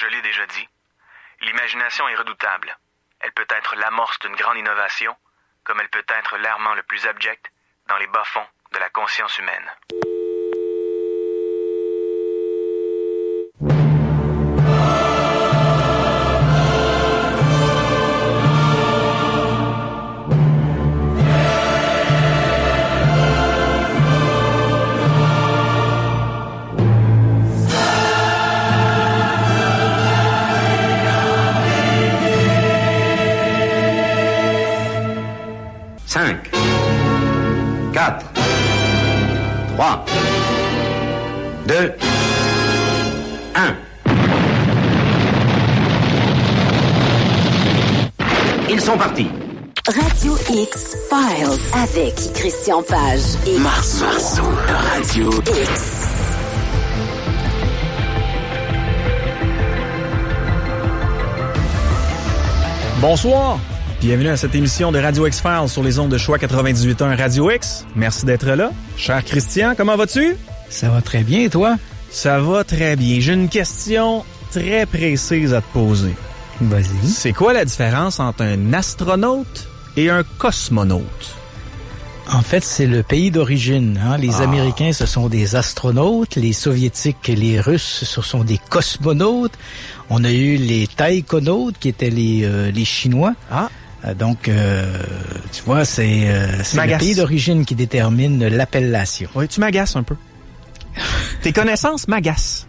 je l'ai déjà dit, l'imagination est redoutable. Elle peut être l'amorce d'une grande innovation, comme elle peut être l'errement le plus abject dans les bas-fonds de la conscience humaine. Cinq, 4, 3, 2, 1. Ils sont partis. Radio X Files avec Christian Page et Marceau de Radio X. Bonsoir. Bienvenue à cette émission de Radio X-Files sur les ondes de Choix 98.1 Radio X. Merci d'être là. Cher Christian, comment vas-tu? Ça va très bien, et toi? Ça va très bien. J'ai une question très précise à te poser. Vas-y. C'est quoi la différence entre un astronaute et un cosmonaute? En fait, c'est le pays d'origine. Les Américains, ce sont des astronautes. Les Soviétiques et les Russes, ce sont des cosmonautes. On a eu les taïkonautes, qui étaient les Chinois. Donc, tu vois, c'est le pays d'origine qui détermine l'appellation. Oui, tu m'agaces un peu. Tes connaissances m'agacent.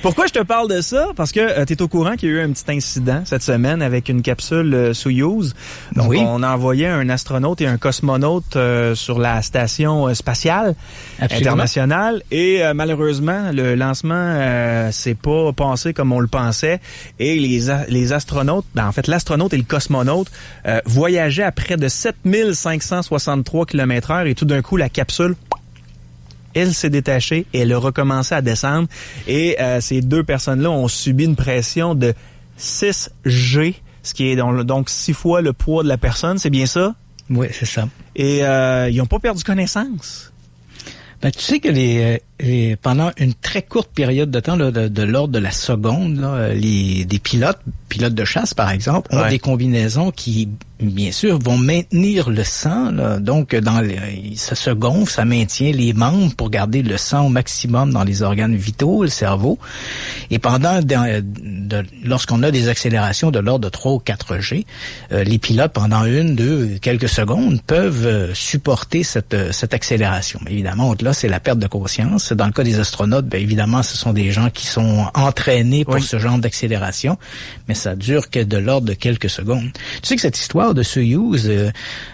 Pourquoi je te parle de ça? Parce que tu es au courant qu'il y a eu un petit incident cette semaine avec une capsule Soyouz. Donc, oui. On a envoyé un astronaute et un cosmonaute sur la station spatiale internationale. Et malheureusement, le lancement s'est pas passé comme on le pensait. Et les astronautes, en fait, l'astronaute et le cosmonaute voyageaient à près de 7563 km/h et tout d'un coup, la capsule... Elle s'est détachée et elle a recommencé à descendre. Et ces deux personnes-là ont subi une pression de 6 G, ce qui est donc 6 fois le poids de la personne. C'est bien ça? Oui, c'est ça. Et ils n'ont pas perdu connaissance. Ben, tu sais que pendant une très courte période de temps, là, de l'ordre de la seconde, là, des pilotes de chasse, par exemple, ont des combinaisons qui, bien sûr, vont maintenir le sang. Là. Donc, ça se gonfle, ça maintient les membres pour garder le sang au maximum dans les organes vitaux, le cerveau. Et lorsqu'on a des accélérations de l'ordre de 3 ou 4 G, les pilotes, pendant 1, 2, quelques secondes, peuvent supporter cette accélération. Mais évidemment, au-delà, c'est la perte de conscience. Dans le cas des astronautes, bien évidemment, ce sont des gens qui sont entraînés pour ce genre d'accélération, mais ça dure que de l'ordre de quelques secondes. Tu sais que cette histoire de Soyouz,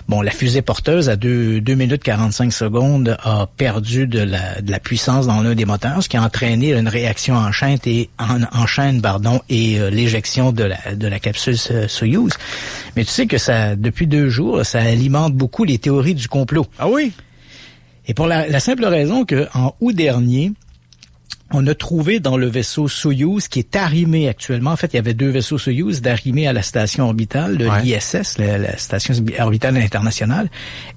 la fusée porteuse à 2 minutes 45 secondes a perdu de la puissance dans l'un des moteurs, ce qui a entraîné une réaction en chaîne et l'éjection de la capsule Soyouz. Mais tu sais que ça, depuis 2 jours, ça alimente beaucoup les théories du complot. Ah oui? Et pour la simple raison que en août dernier, on a trouvé dans le vaisseau Soyouz qui est arrimé actuellement. En fait, il y avait 2 vaisseaux Soyouz d'arrimés à la station orbitale, l'ISS, la station orbitale internationale.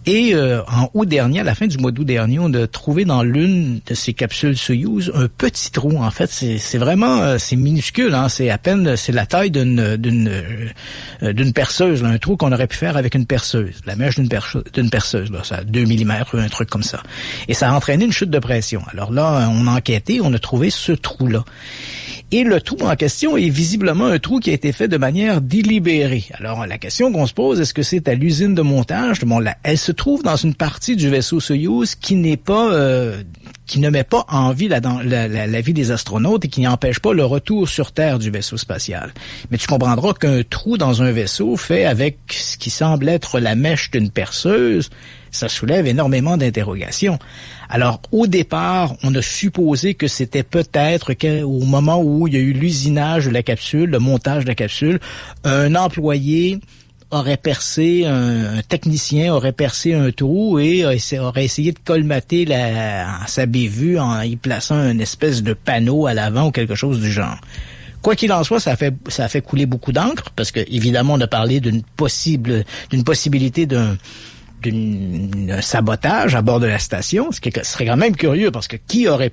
Et en août dernier, à la fin du mois d'août dernier, on a trouvé dans l'une de ces capsules Soyouz un petit trou. En fait, c'est vraiment c'est minuscule. C'est à peine c'est la taille d'une perceuse, là, un trou qu'on aurait pu faire avec une perceuse, la mèche d'une perceuse. Là, ça a 2 mm, un truc comme ça. Et ça a entraîné une chute de pression. Alors là, on a enquêté, on a trouvé ce trou-là. Et le trou en question est visiblement un trou qui a été fait de manière délibérée. Alors, la question qu'on se pose, est-ce que c'est à l'usine de montage? Elle se trouve dans une partie du vaisseau Soyouz qui n'est pas... qui ne met pas en vie la vie des astronautes et qui n'empêche pas le retour sur Terre du vaisseau spatial. Mais tu comprendras qu'un trou dans un vaisseau fait avec ce qui semble être la mèche d'une perceuse, ça soulève énormément d'interrogations. Alors, au départ, on a supposé que c'était peut-être au moment où il y a eu l'usinage de la capsule, le montage de la capsule, un employé aurait percé, un technicien aurait percé un trou et aurait essayé de colmater sa bévue en y plaçant une espèce de panneau à l'avant ou quelque chose du genre. Quoi qu'il en soit, ça a fait couler beaucoup d'encre parce que évidemment on a parlé d'une possibilité d'un sabotage à bord de la station, ce qui serait quand même curieux, parce que qui aurait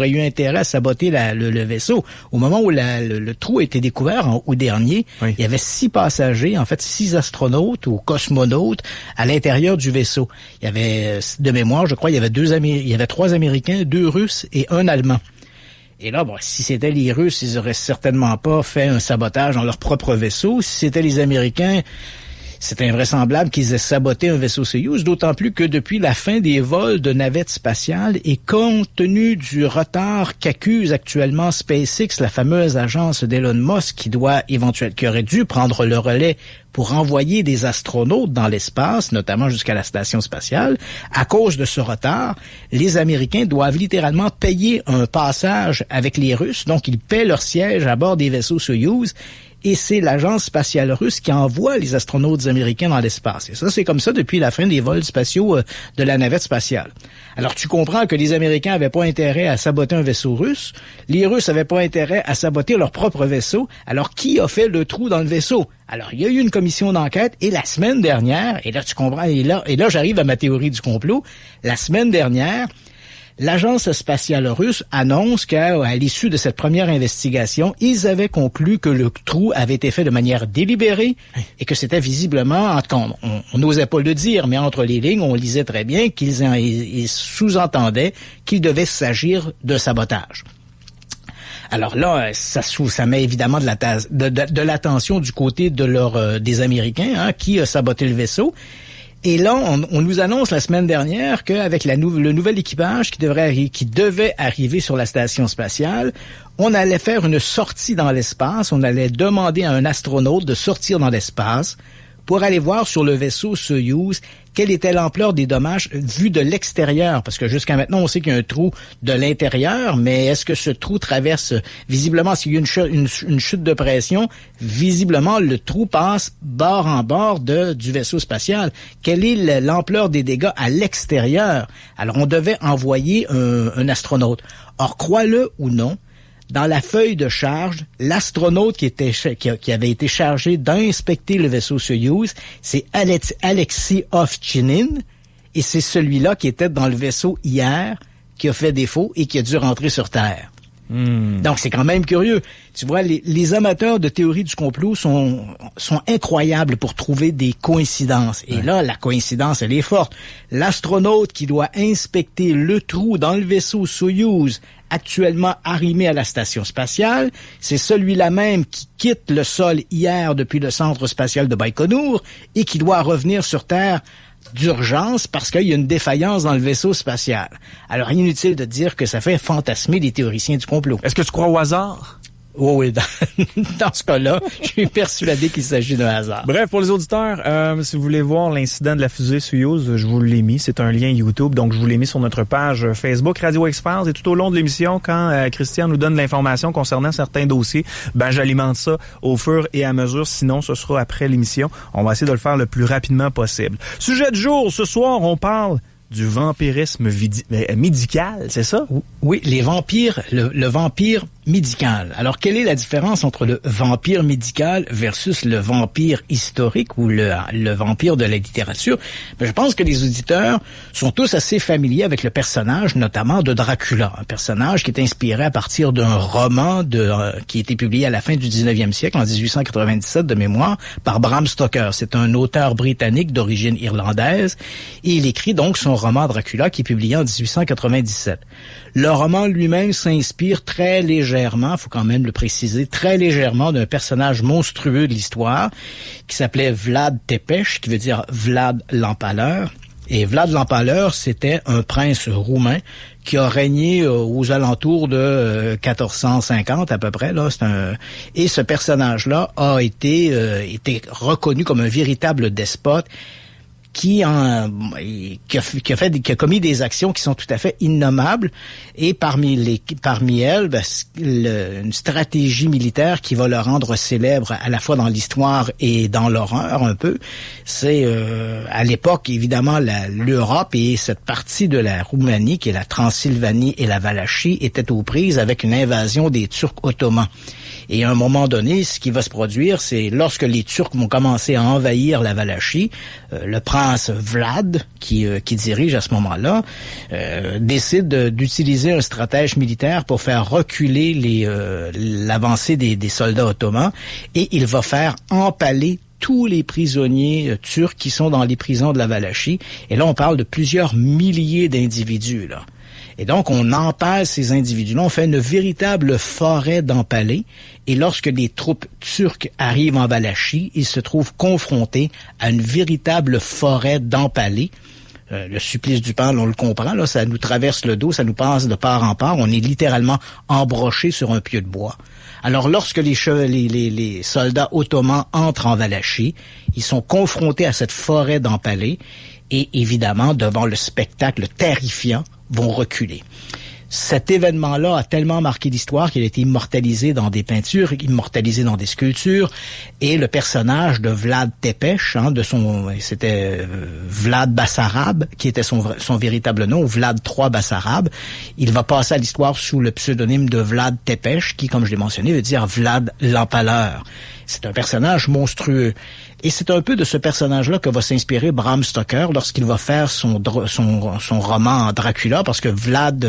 eu intérêt à saboter le vaisseau? Au moment où le trou a été découvert en août dernier, il y avait 6 passagers, en fait 6 astronautes ou cosmonautes à l'intérieur du vaisseau. Il y avait, de mémoire, je crois, il y avait 3 Américains, 2 Russes et 1 Allemand. Et là, bon, si c'était les Russes, ils auraient certainement pas fait un sabotage dans leur propre vaisseau. Si c'était les Américains, c'est invraisemblable qu'ils aient saboté un vaisseau Soyouz, d'autant plus que depuis la fin des vols de navettes spatiales et compte tenu du retard qu'accuse actuellement SpaceX, la fameuse agence d'Elon Musk qui aurait dû prendre le relais pour envoyer des astronautes dans l'espace, notamment jusqu'à la station spatiale, à cause de ce retard, les Américains doivent littéralement payer un passage avec les Russes, donc ils paient leur siège à bord des vaisseaux Soyouz, et c'est l'agence spatiale russe qui envoie les astronautes américains dans l'espace. Et ça, c'est comme ça depuis la fin des vols spatiaux de la navette spatiale. Alors, tu comprends que les Américains avaient pas intérêt à saboter un vaisseau russe, les Russes avaient pas intérêt à saboter leur propre vaisseau. Alors, qui a fait le trou dans le vaisseau? Alors, il y a eu une commission d'enquête, et la semaine dernière, et là, tu comprends, et là, j'arrive à ma théorie du complot, la semaine dernière, l'agence spatiale russe annonce qu'à l'issue de cette première investigation, ils avaient conclu que le trou avait été fait de manière délibérée et que c'était visiblement, on n'osait pas le dire, mais entre les lignes, on lisait très bien qu'ils sous-entendaient qu'il devait s'agir de sabotage. Alors là, ça met évidemment de l'attention du côté des Américains, qui a saboté le vaisseau. Et là, on nous annonce la semaine dernière qu'avec le nouvel équipage qui devait arriver sur la station spatiale, on allait faire une sortie dans l'espace. On allait demander à un astronaute de sortir dans l'espace pour aller voir sur le vaisseau Soyouz quelle était l'ampleur des dommages vus de l'extérieur. Parce que jusqu'à maintenant, on sait qu'il y a un trou de l'intérieur, mais est-ce que ce trou traverse, visiblement, s'il y a une chute de pression, visiblement, le trou passe bord en bord du vaisseau spatial. Quelle est l'ampleur des dégâts à l'extérieur? Alors, on devait envoyer un astronaute. Or, crois-le ou non, dans la feuille de charge, l'astronaute qui avait été chargé d'inspecter le vaisseau Soyouz, c'est Alexei Ovchinin, et c'est celui-là qui était dans le vaisseau hier, qui a fait défaut et qui a dû rentrer sur Terre. Donc, c'est quand même curieux. Tu vois, les amateurs de théorie du complot sont incroyables pour trouver des coïncidences. Et là, la coïncidence, elle est forte. L'astronaute qui doit inspecter le trou dans le vaisseau Soyouz, actuellement arrimé à la station spatiale, c'est celui-là même qui quitte le sol hier depuis le centre spatial de Baïkonour et qui doit revenir sur Terre d'urgence parce qu'il y a une défaillance dans le vaisseau spatial. Alors, inutile de dire que ça fait fantasmer les théoriciens du complot. Est-ce que tu crois au hasard? Oh oui, dans ce cas-là, je suis persuadé qu'il s'agit d'un hasard. Bref, pour les auditeurs, si vous voulez voir l'incident de la fusée Soyouz, je vous l'ai mis. C'est un lien YouTube, donc je vous l'ai mis sur notre page Facebook Radio X-Files. Et tout au long de l'émission, quand Christian nous donne l'information concernant certains dossiers, j'alimente ça au fur et à mesure. Sinon, ce sera après l'émission. On va essayer de le faire le plus rapidement possible. Sujet du jour, ce soir, on parle du vampirisme médical, c'est ça? Oui, les vampires, le vampire médical. Alors, quelle est la différence entre le vampire médical versus le vampire historique ou le vampire de la littérature? Je pense que les auditeurs sont tous assez familiers avec le personnage, notamment de Dracula, un personnage qui est inspiré à partir d'un roman qui a été publié à la fin du 19e siècle, en 1897 de mémoire, par Bram Stoker. C'est un auteur britannique d'origine irlandaise et il écrit donc son roman Dracula qui est publié en 1897. Le roman lui-même s'inspire très légèrement, faut quand même le préciser, très légèrement d'un personnage monstrueux de l'histoire qui s'appelait Vlad Tepes, qui veut dire Vlad l'Empaleur. Et Vlad l'Empaleur, c'était un prince roumain qui a régné aux alentours de 1450 à peu près. Et ce personnage-là a été reconnu comme un véritable despote qui a commis des actions qui sont tout à fait innommables, et parmi elles, une stratégie militaire qui va le rendre célèbre à la fois dans l'histoire et dans l'horreur un peu. C'est à l'époque évidemment l'Europe et cette partie de la Roumanie qui est la Transylvanie et la Valachie étaient aux prises avec une invasion des Turcs ottomans. Et à un moment donné, ce qui va se produire, c'est lorsque les Turcs vont commencer à envahir la Valachie, le prince Vlad, qui dirige à ce moment-là, décide d'utiliser un stratège militaire pour faire reculer l'avancée des soldats ottomans, et il va faire empaler tous les prisonniers turcs qui sont dans les prisons de la Valachie. Et là, on parle de plusieurs milliers d'individus, là. Et donc, on empale ces individus-là, on fait une véritable forêt d'empalés. Et lorsque les troupes turques arrivent en Valachie, ils se trouvent confrontés à une véritable forêt d'empalés. Le supplice du Pan, on le comprend, là, ça nous traverse le dos, ça nous passe de part en part. On est littéralement embroché sur un pieu de bois. Alors, lorsque les soldats ottomans entrent en Valachie, ils sont confrontés à cette forêt d'empalés et, évidemment, devant le spectacle terrifiant, vont reculer. Cet événement-là a tellement marqué l'histoire qu'il a été immortalisé dans des peintures, immortalisé dans des sculptures, et le personnage de Vlad Tepes, c'était Vlad Bassarab, qui était son véritable nom, Vlad III Bassarab. Il va passer à l'histoire sous le pseudonyme de Vlad Tepes, qui, comme je l'ai mentionné, veut dire Vlad l'Empaleur. C'est un personnage monstrueux. Et c'est un peu de ce personnage-là que va s'inspirer Bram Stoker lorsqu'il va faire son roman Dracula, parce que Vlad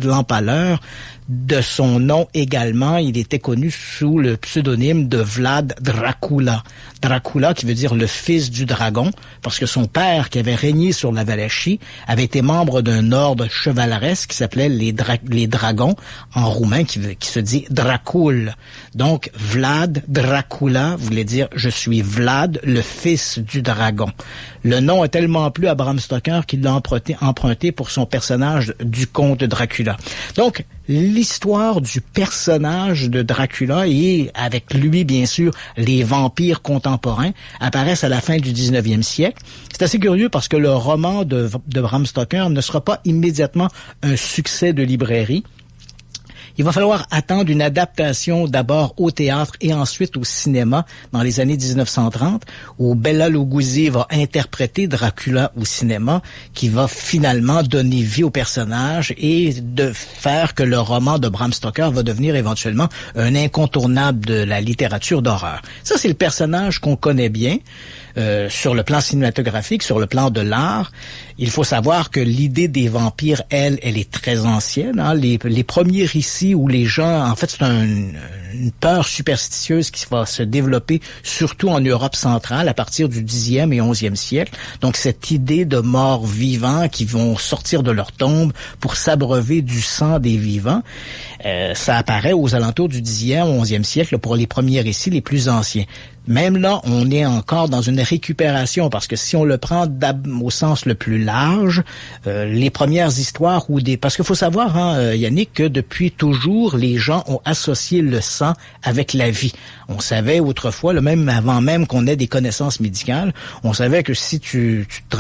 l'Empaleur, de son nom également, il était connu sous le pseudonyme de Vlad Dracula. Dracula qui veut dire le fils du dragon, parce que son père, qui avait régné sur la Valachie, avait été membre d'un ordre chevaleresque qui s'appelait les dragons, en roumain, qui se dit Dracul. Donc, Vlad Dracula voulait dire « Je suis Vlad, le fils du dragon ». Le nom a tellement plu à Bram Stoker qu'il l'a emprunté pour son personnage du comte Dracula. Donc, l'histoire du personnage de Dracula et, avec lui, bien sûr, les vampires contemporains apparaissent à la fin du 19e siècle. C'est assez curieux parce que le roman de Bram Stoker ne sera pas immédiatement un succès de librairie. Il va falloir attendre une adaptation d'abord au théâtre et ensuite au cinéma dans les années 1930, où Bela Lugosi va interpréter Dracula au cinéma, qui va finalement donner vie au personnage et de faire que le roman de Bram Stoker va devenir éventuellement un incontournable de la littérature d'horreur. Ça, c'est le personnage qu'on connaît bien. Sur le plan cinématographique, sur le plan de l'art, il faut savoir que l'idée des vampires, elle est très ancienne. Hein. Les premiers récits où les gens, en fait, c'est une peur superstitieuse qui va se développer surtout en Europe centrale à partir du 10e et 11e siècle. Donc, cette idée de morts vivants qui vont sortir de leur tombe pour s'abreuver du sang des vivants, ça apparaît aux alentours du 10e, 11e siècle pour les premiers récits les plus anciens. Même là, on est encore dans une récupération, parce que si on le prend au sens le plus large, les premières histoires parce qu'il faut savoir, hein, Yannick, que depuis toujours, les gens ont associé le sang avec la vie. On savait autrefois, même avant même qu'on ait des connaissances médicales, on savait que si tu te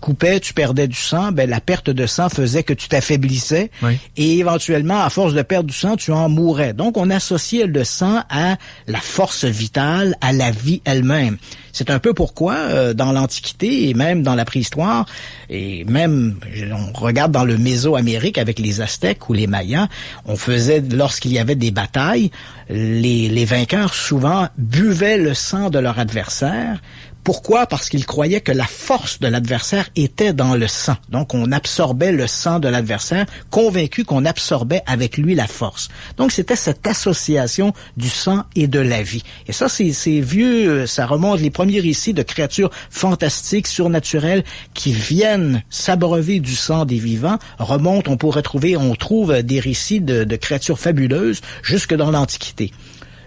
coupais, tu perdais du sang, la perte de sang faisait que tu t'affaiblissais, oui. Et éventuellement, à force de perdre du sang, tu en mourais. Donc, on associait le sang à la force vitale, à la vie elle-même. C'est un peu pourquoi, dans l'Antiquité et même dans la préhistoire, et même, on regarde dans le Mésoamérique avec les Aztèques ou les Mayas, on faisait, lorsqu'il y avait des batailles, les vainqueurs souvent buvaient le sang de leur adversaire. Pourquoi? Parce qu'ils croyaient que la force de l'adversaire était dans le sang. Donc, on absorbait le sang de l'adversaire, convaincu qu'on absorbait avec lui la force. Donc, c'était cette association du sang et de la vie. Et ça, c'est vieux, ça remonte les premiers récits de créatures fantastiques, surnaturelles, qui viennent s'abreuver du sang des vivants, remontent, on trouve des récits de créatures fabuleuses jusque dans l'Antiquité.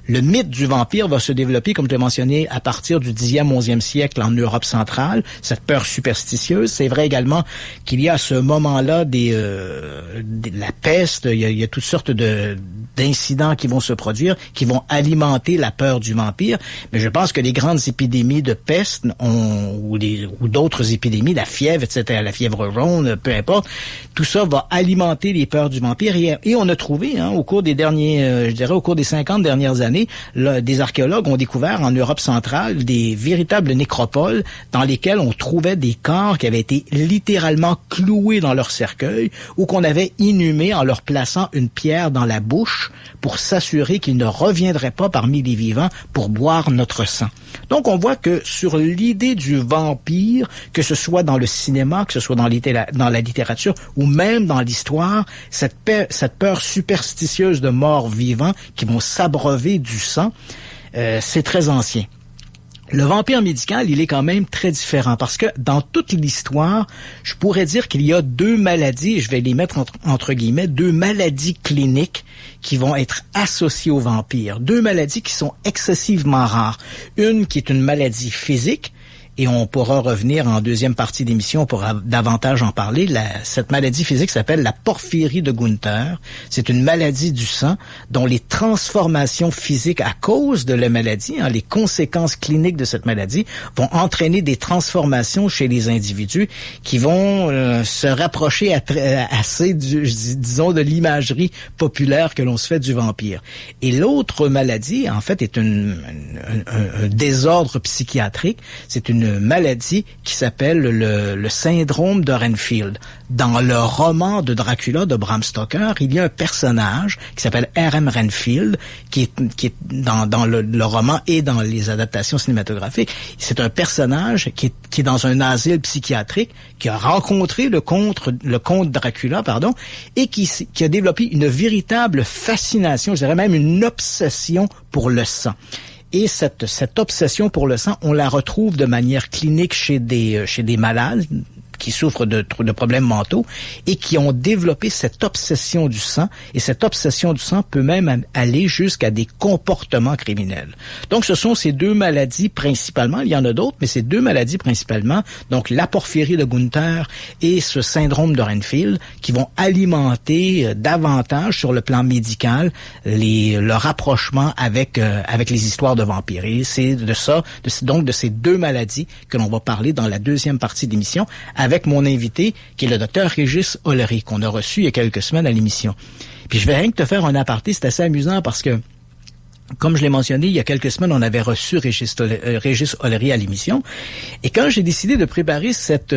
Le mythe du vampire va se développer, comme tu l'as mentionné, à partir du 10e, 11e siècle en Europe centrale, cette peur superstitieuse. C'est vrai également qu'il y a à ce moment-là la peste, il y a toutes sortes d'incidents qui vont se produire, qui vont alimenter la peur du vampire. Mais je pense que les grandes épidémies de peste ou d'autres épidémies, la fièvre, etc., la fièvre jaune, peu importe, tout ça va alimenter les peurs du vampire. Et on a trouvé, au cours des 50 dernières années, années, là, des archéologues ont découvert en Europe centrale des véritables nécropoles dans lesquelles on trouvait des corps qui avaient été littéralement cloués dans leur cercueil ou qu'on avait inhumés en leur plaçant une pierre dans la bouche pour s'assurer qu'ils ne reviendraient pas parmi les vivants pour boire notre sang. Donc, on voit que sur l'idée du vampire, que ce soit dans le cinéma, que ce soit dans la littérature ou même dans l'histoire, cette peur superstitieuse de morts vivants qui vont s'abreuver du sang, c'est très ancien. Le vampire médical, il est quand même très différent parce que dans toute l'histoire, je pourrais dire qu'il y a deux maladies, et je vais les mettre entre guillemets, deux maladies cliniques qui vont être associées aux vampires. Deux maladies qui sont excessivement rares. Une qui est une maladie physique, et on pourra revenir en deuxième partie d'émission pour davantage en parler. Cette maladie physique s'appelle la porphyrie de Günther. C'est une maladie du sang dont les transformations physiques à cause de la maladie, les conséquences cliniques de cette maladie, vont entraîner des transformations chez les individus qui vont se rapprocher assez, disons, de l'imagerie populaire que l'on se fait du vampire. Et l'autre maladie, en fait, est un désordre psychiatrique. C'est une maladie qui s'appelle le syndrome de Renfield. Dans le roman de Dracula de Bram Stoker, il y a un personnage qui s'appelle R.M. Renfield, qui est dans le roman et dans les adaptations cinématographiques. C'est un personnage qui est dans un asile psychiatrique, qui a rencontré le comte Dracula, et qui a développé une véritable fascination, je dirais même une obsession pour le sang. Et cette obsession pour le sang, on la retrouve de manière clinique chez des malades qui souffrent de problèmes mentaux et qui ont développé cette obsession du sang. Et cette obsession du sang peut même aller jusqu'à des comportements criminels. Donc, ce sont ces deux maladies principalement. Il y en a d'autres, mais ces deux maladies principalement, donc la porphyrie de Günther et ce syndrome de Renfield, qui vont alimenter davantage sur le plan médical le rapprochement avec les histoires de vampires. Et c'est de ces deux maladies que l'on va parler dans la deuxième partie d'émission avec mon invité, qui est le docteur Régis Ollery, qu'on a reçu il y a quelques semaines à l'émission. Puis je vais rien que te faire un aparté, c'est assez amusant parce que, comme je l'ai mentionné, il y a quelques semaines, on avait reçu Régis Ollery à l'émission. Et quand j'ai décidé de préparer cette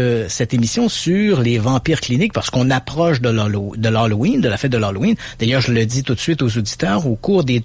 émission sur les vampires cliniques, parce qu'on approche de l'Halloween, de la fête de l'Halloween, d'ailleurs, je le dis tout de suite aux auditeurs, au cours des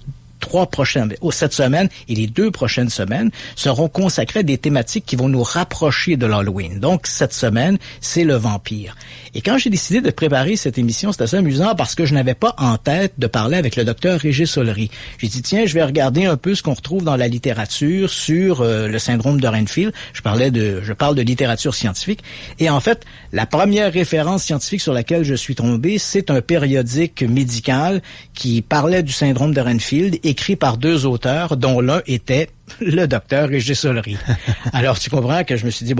cette semaine et les 2 prochaines semaines seront consacrées à des thématiques qui vont nous rapprocher de l'Halloween. Donc, cette semaine, c'est le vampire. Et quand j'ai décidé de préparer cette émission, c'était assez amusant parce que je n'avais pas en tête de parler avec le docteur Régis Ollery. J'ai dit, tiens, je vais regarder un peu ce qu'on retrouve dans la littérature sur le syndrome de Renfield. Je parle de littérature scientifique. Et en fait, la première référence scientifique sur laquelle je suis tombé, c'est un périodique médical qui parlait du syndrome de Renfield, écrit par 2 auteurs, dont l'un était le docteur Régis Ollery. Alors, tu comprends que je me suis dit,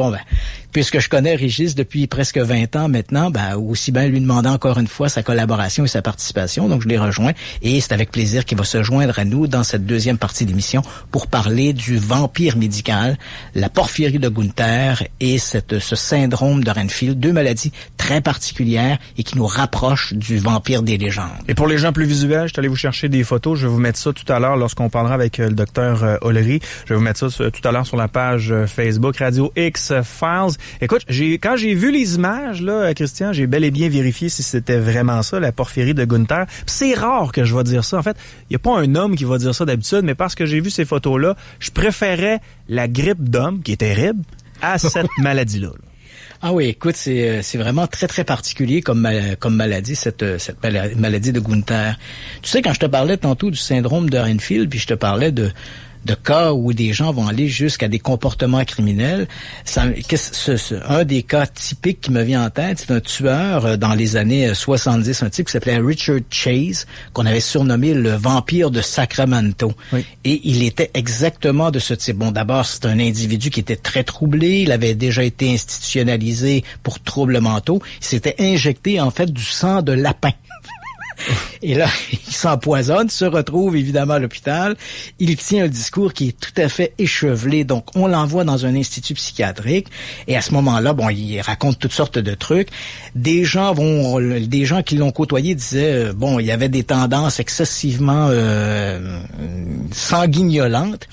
puisque je connais Régis depuis presque 20 ans maintenant, aussi bien lui demander encore une fois sa collaboration et sa participation. Donc, je l'ai rejoint et c'est avec plaisir qu'il va se joindre à nous dans cette deuxième partie d'émission pour parler du vampire médical, la porphyrie de Günther et ce syndrome de Renfield, 2 maladies très particulières et qui nous rapprochent du vampire des légendes. Et pour les gens plus visuels, je suis allé vous chercher des photos. Je vais vous mettre ça tout à l'heure lorsqu'on parlera avec le docteur Ollery. Je vais vous mettre ça tout à l'heure sur la page Facebook Radio X Files. Écoute, quand j'ai vu les images, là, Christian, j'ai bel et bien vérifié si c'était vraiment ça, la porphyrie de Günther. Puis c'est rare que je vais dire ça. En fait, il n'y a pas un homme qui va dire ça d'habitude, mais parce que j'ai vu ces photos-là, je préférais la grippe d'homme, qui est terrible, à cette maladie-là. Ah oui, écoute, c'est vraiment très, très particulier comme maladie, cette maladie de Günther. Tu sais, quand je te parlais tantôt du syndrome de Renfield, puis je te parlais de cas où des gens vont aller jusqu'à des comportements criminels. Un des cas typiques qui me vient en tête, c'est un tueur dans les années 70, un type qui s'appelait Richard Chase, qu'on avait surnommé le vampire de Sacramento. Oui. Et il était exactement de ce type. Bon, d'abord, c'est un individu qui était très troublé. Il avait déjà été institutionnalisé pour troubles mentaux. Il s'était injecté, en fait, du sang de lapin. Et là, il s'empoisonne, se retrouve évidemment à l'hôpital. Il tient un discours qui est tout à fait échevelé. Donc, on l'envoie dans un institut psychiatrique. Et à ce moment-là, bon, il raconte toutes sortes de trucs. Des gens qui l'ont côtoyé disaient, bon, il y avait des tendances excessivement sanguignolantes.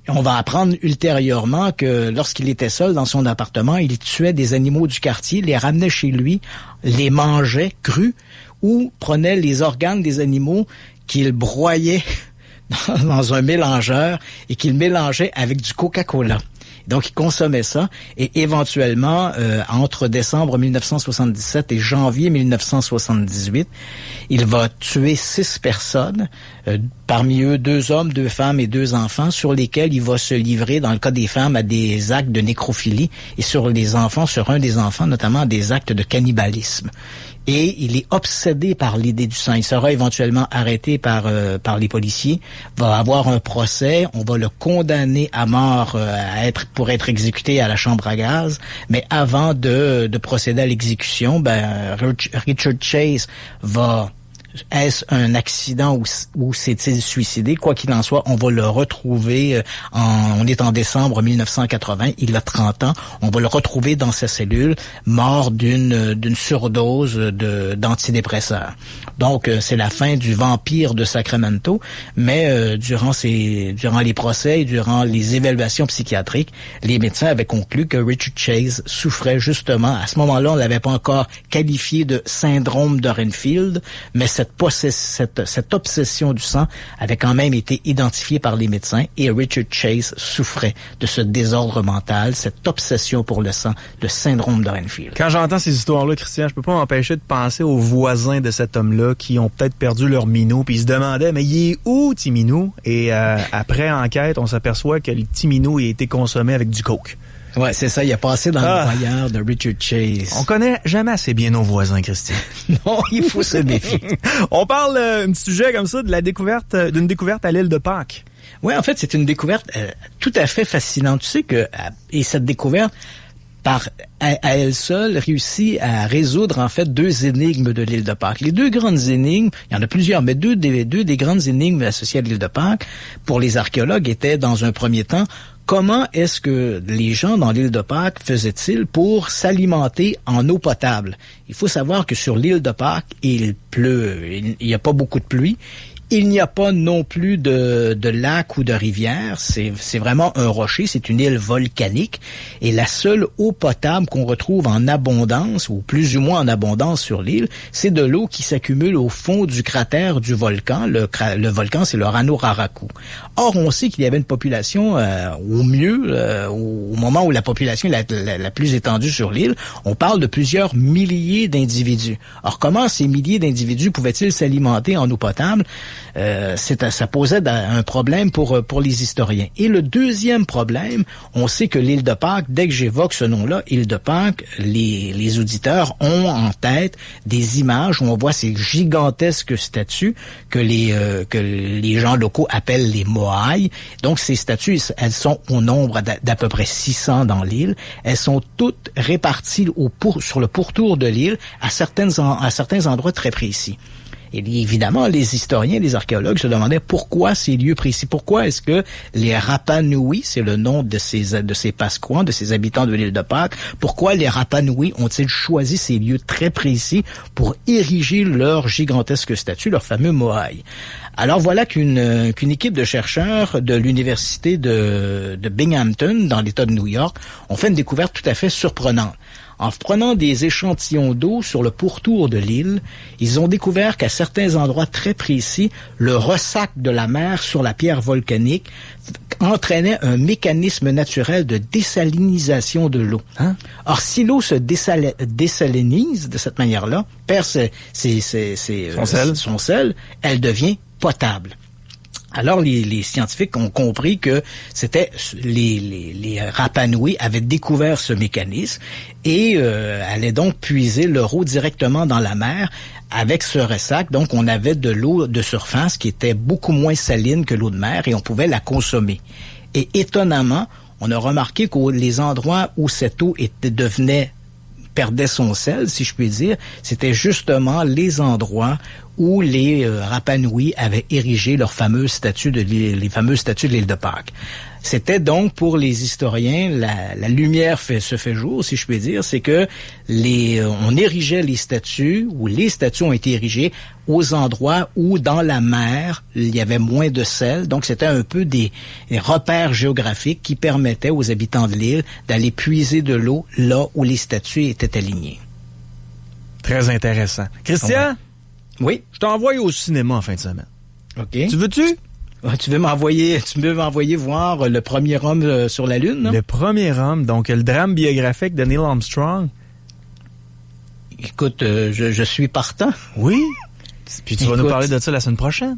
On va apprendre ultérieurement que lorsqu'il était seul dans son appartement, il tuait des animaux du quartier, les ramenait chez lui, les mangeait crus ou prenait les organes des animaux qu'il broyait dans un mélangeur et qu'il mélangeait avec du Coca-Cola. Donc, il consommait ça et éventuellement, entre décembre 1977 et janvier 1978, il va tuer 6 personnes, parmi eux 2 hommes, 2 femmes et 2 enfants, sur lesquels il va se livrer, dans le cas des femmes, à des actes de nécrophilie et sur les enfants, sur un des enfants, notamment à des actes de cannibalisme. Et il est obsédé par l'idée du sang. Il sera éventuellement arrêté par les policiers, va avoir un procès, on va le condamner à mort pour être exécuté à la chambre à gaz, mais avant de procéder à l'exécution, Richard Chase va... Est-ce un accident ou s'est-il suicidé? Quoi qu'il en soit, on va le retrouver, on est en décembre 1980, il a 30 ans, on va le retrouver dans sa cellule, mort d'une surdose d'antidépresseurs. Donc, c'est la fin du vampire de Sacramento, mais durant les procès et durant les évaluations psychiatriques, les médecins avaient conclu que Richard Chase souffrait justement, à ce moment-là, on l'avait pas encore qualifié de syndrome de Renfield, mais cette obsession du sang avait quand même été identifiée par les médecins et Richard Chase souffrait de ce désordre mental, cette obsession pour le sang, le syndrome de Renfield. Quand j'entends ces histoires-là, Christian, je peux pas m'empêcher de penser aux voisins de cet homme-là qui ont peut-être perdu leur minou, puis ils se demandaient, mais il est où, petit minou? Et après enquête, on s'aperçoit que le petit minou a été consommé avec du coke. Ouais, c'est ça, il a passé dans le broyeur de Richard Chase. On connaît jamais assez bien nos voisins, Christian. Non, il faut se méfier. On parle un petit sujet comme ça d'une découverte à l'île de Pâques. Ouais, en fait, c'est une découverte tout à fait fascinante. Tu sais que et cette découverte à elle seule réussit à résoudre en fait 2 énigmes de l'île de Pâques. Les 2 grandes énigmes, il y en a plusieurs, mais deux des grandes énigmes associées à l'île de Pâques pour les archéologues étaient dans un premier temps comment est-ce que les gens dans l'île de Pâques faisaient-ils pour s'alimenter en eau potable? Il faut savoir que sur l'île de Pâques, il pleut, il n'y a pas beaucoup de pluie. Il n'y a pas non plus de lac ou de rivière. C'est vraiment un rocher. C'est une île volcanique. Et la seule eau potable qu'on retrouve en abondance, ou plus ou moins en abondance sur l'île, c'est de l'eau qui s'accumule au fond du cratère du volcan. Le volcan, c'est le Rano Raraku. Or, on sait qu'il y avait une population, au mieux, au moment où la population est la plus étendue sur l'île, on parle de plusieurs milliers d'individus. Or, comment ces milliers d'individus pouvaient-ils s'alimenter en eau potable? Ça posait un problème pour les historiens. Et le deuxième problème, on sait que l'île de Pâques, dès que j'évoque ce nom-là, île de Pâques, les auditeurs ont en tête des images où on voit ces gigantesques statues que les gens locaux appellent les moai. Donc ces statues, elles sont au nombre d'à peu près 600 dans l'île. Elles sont toutes réparties sur le pourtour de l'île à certains endroits très précis. Et évidemment, les historiens, les archéologues se demandaient pourquoi ces lieux précis. Pourquoi est-ce que les Rapa Nui, c'est le nom de ces Pasquans, de ces habitants de l'île de Pâques, pourquoi les Rapa Nui ont-ils choisi ces lieux très précis pour ériger leur gigantesque statue, leur fameux moai? Alors voilà qu'une équipe de chercheurs de l'université de Binghamton, dans l'État de New York, ont fait une découverte tout à fait surprenante. En prenant des échantillons d'eau sur le pourtour de l'île, ils ont découvert qu'à certains endroits très précis, le ressac de la mer sur la pierre volcanique entraînait un mécanisme naturel de désalinisation de l'eau. Hein? Or, si l'eau se désalinise de cette manière-là, perd son sel, elle devient potable. Alors, les scientifiques ont compris que c'était les Rapa Nui avaient découvert ce mécanisme et allaient donc puiser leur eau directement dans la mer avec ce ressac. Donc, on avait de l'eau de surface qui était beaucoup moins saline que l'eau de mer et on pouvait la consommer. Et étonnamment, on a remarqué que les endroits où cette eau devenait perdait son sel, si je puis dire, c'était justement les endroits où les Rapa Nui avaient érigé leurs fameuses statues les fameuses statues de l'île de Pâques. C'était donc pour les historiens la lumière se fait jour, si je puis dire, c'est que on érigeait les statues ou les statues ont été érigées aux endroits où dans la mer il y avait moins de sel, donc c'était un peu des repères géographiques qui permettaient aux habitants de l'île d'aller puiser de l'eau là où les statues étaient alignées. Très intéressant. Christian? Oui. Je t'envoie au cinéma en fin de semaine. OK. Tu veux-tu? Tu veux m'envoyer voir le premier homme sur la Lune, non? Le premier homme, donc le drame biographique de Neil Armstrong. Écoute, je suis partant. Oui. Puis tu vas nous parler de ça la semaine prochaine.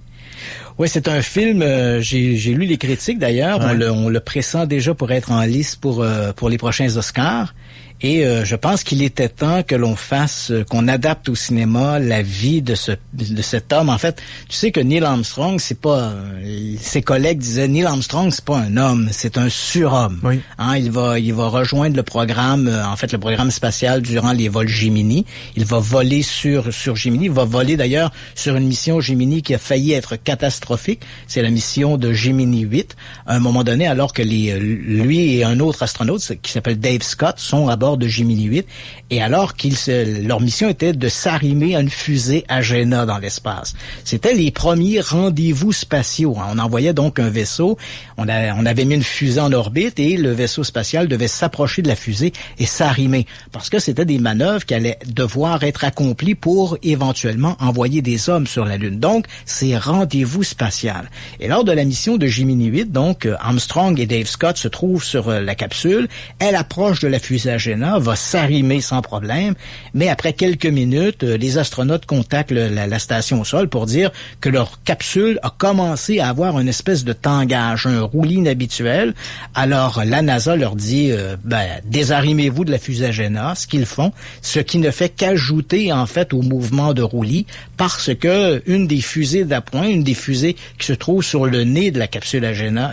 Oui, c'est un film, j'ai lu les critiques d'ailleurs, ouais. On le pressent déjà pour être en lice pour les prochains Oscars. Et je pense qu'il était temps que l'on qu'on adapte au cinéma la vie de cet homme. En fait, tu sais que Neil Armstrong, c'est pas, ses collègues disaient Neil Armstrong, c'est pas un homme, c'est un surhomme. Oui. Hein, il va rejoindre le programme, le programme spatial durant les vols Gemini. Il va voler sur Gemini. Il va voler d'ailleurs sur une mission Gemini qui a failli être catastrophique. C'est la mission de Gemini 8. À un moment donné, alors que lui et un autre astronaute qui s'appelle Dave Scott sont à bord de Gemini 8, et alors leur mission était de s'arrimer à une fusée Agena dans l'espace. C'était les premiers rendez-vous spatiaux. Hein. On envoyait donc un vaisseau, on avait mis une fusée en orbite, et le vaisseau spatial devait s'approcher de la fusée et s'arrimer, parce que c'était des manœuvres qui allaient devoir être accomplies pour éventuellement envoyer des hommes sur la Lune. Donc, c'est rendez-vous spatial. Et lors de la mission de Gemini 8, donc, Armstrong et Dave Scott se trouvent sur la capsule, elle approche de la fusée Agena, va s'arrimer sans problème, mais après quelques minutes, les astronautes contactent la station au sol pour dire que leur capsule a commencé à avoir une espèce de tangage, un roulis inhabituel. Alors la NASA leur dit désarrimez-vous de la fusée Agena, ce qu'ils font, ce qui ne fait qu'ajouter en fait au mouvement de roulis, parce que une des fusées d'appoint, une des fusées qui se trouve sur le nez de la capsule Agena,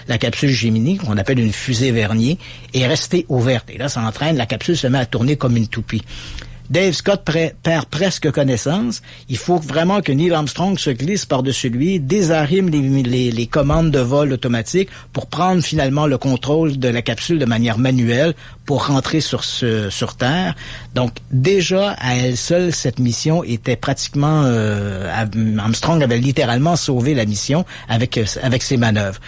la capsule Gemini, qu'on appelle une fusée vernier, est restée ouverte. Et là, ça entraîne la capsule se met à tourner comme une toupie. Dave Scott perd presque connaissance. Il faut vraiment que Neil Armstrong se glisse par-dessus lui, désarrime les commandes de vol automatiques pour prendre finalement le contrôle de la capsule de manière manuelle pour rentrer sur Terre. Donc déjà, à elle seule, cette mission était pratiquement... Armstrong avait littéralement sauvé la mission avec ses manœuvres.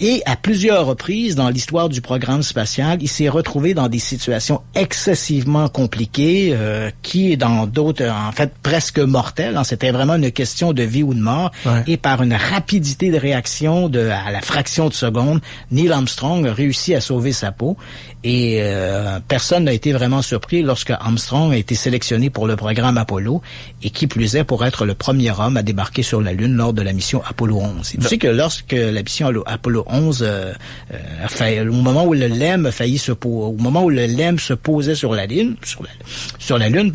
Et à plusieurs reprises dans l'histoire du programme spatial, il s'est retrouvé dans des situations excessivement compliquées, qui dans d'autres, en fait, presque mortelles. Hein. C'était vraiment une question de vie ou de mort. Ouais. Et par une rapidité de réaction à la fraction de seconde, Neil Armstrong a réussi à sauver sa peau. Et personne n'a été vraiment surpris lorsque Armstrong a été sélectionné pour le programme Apollo, et qui plus est pour être le premier homme à débarquer sur la Lune lors de la mission Apollo 11. Et tu sais que lorsque la mission Apollo 11 au moment où le LEM se posait sur la Lune, sur la Lune,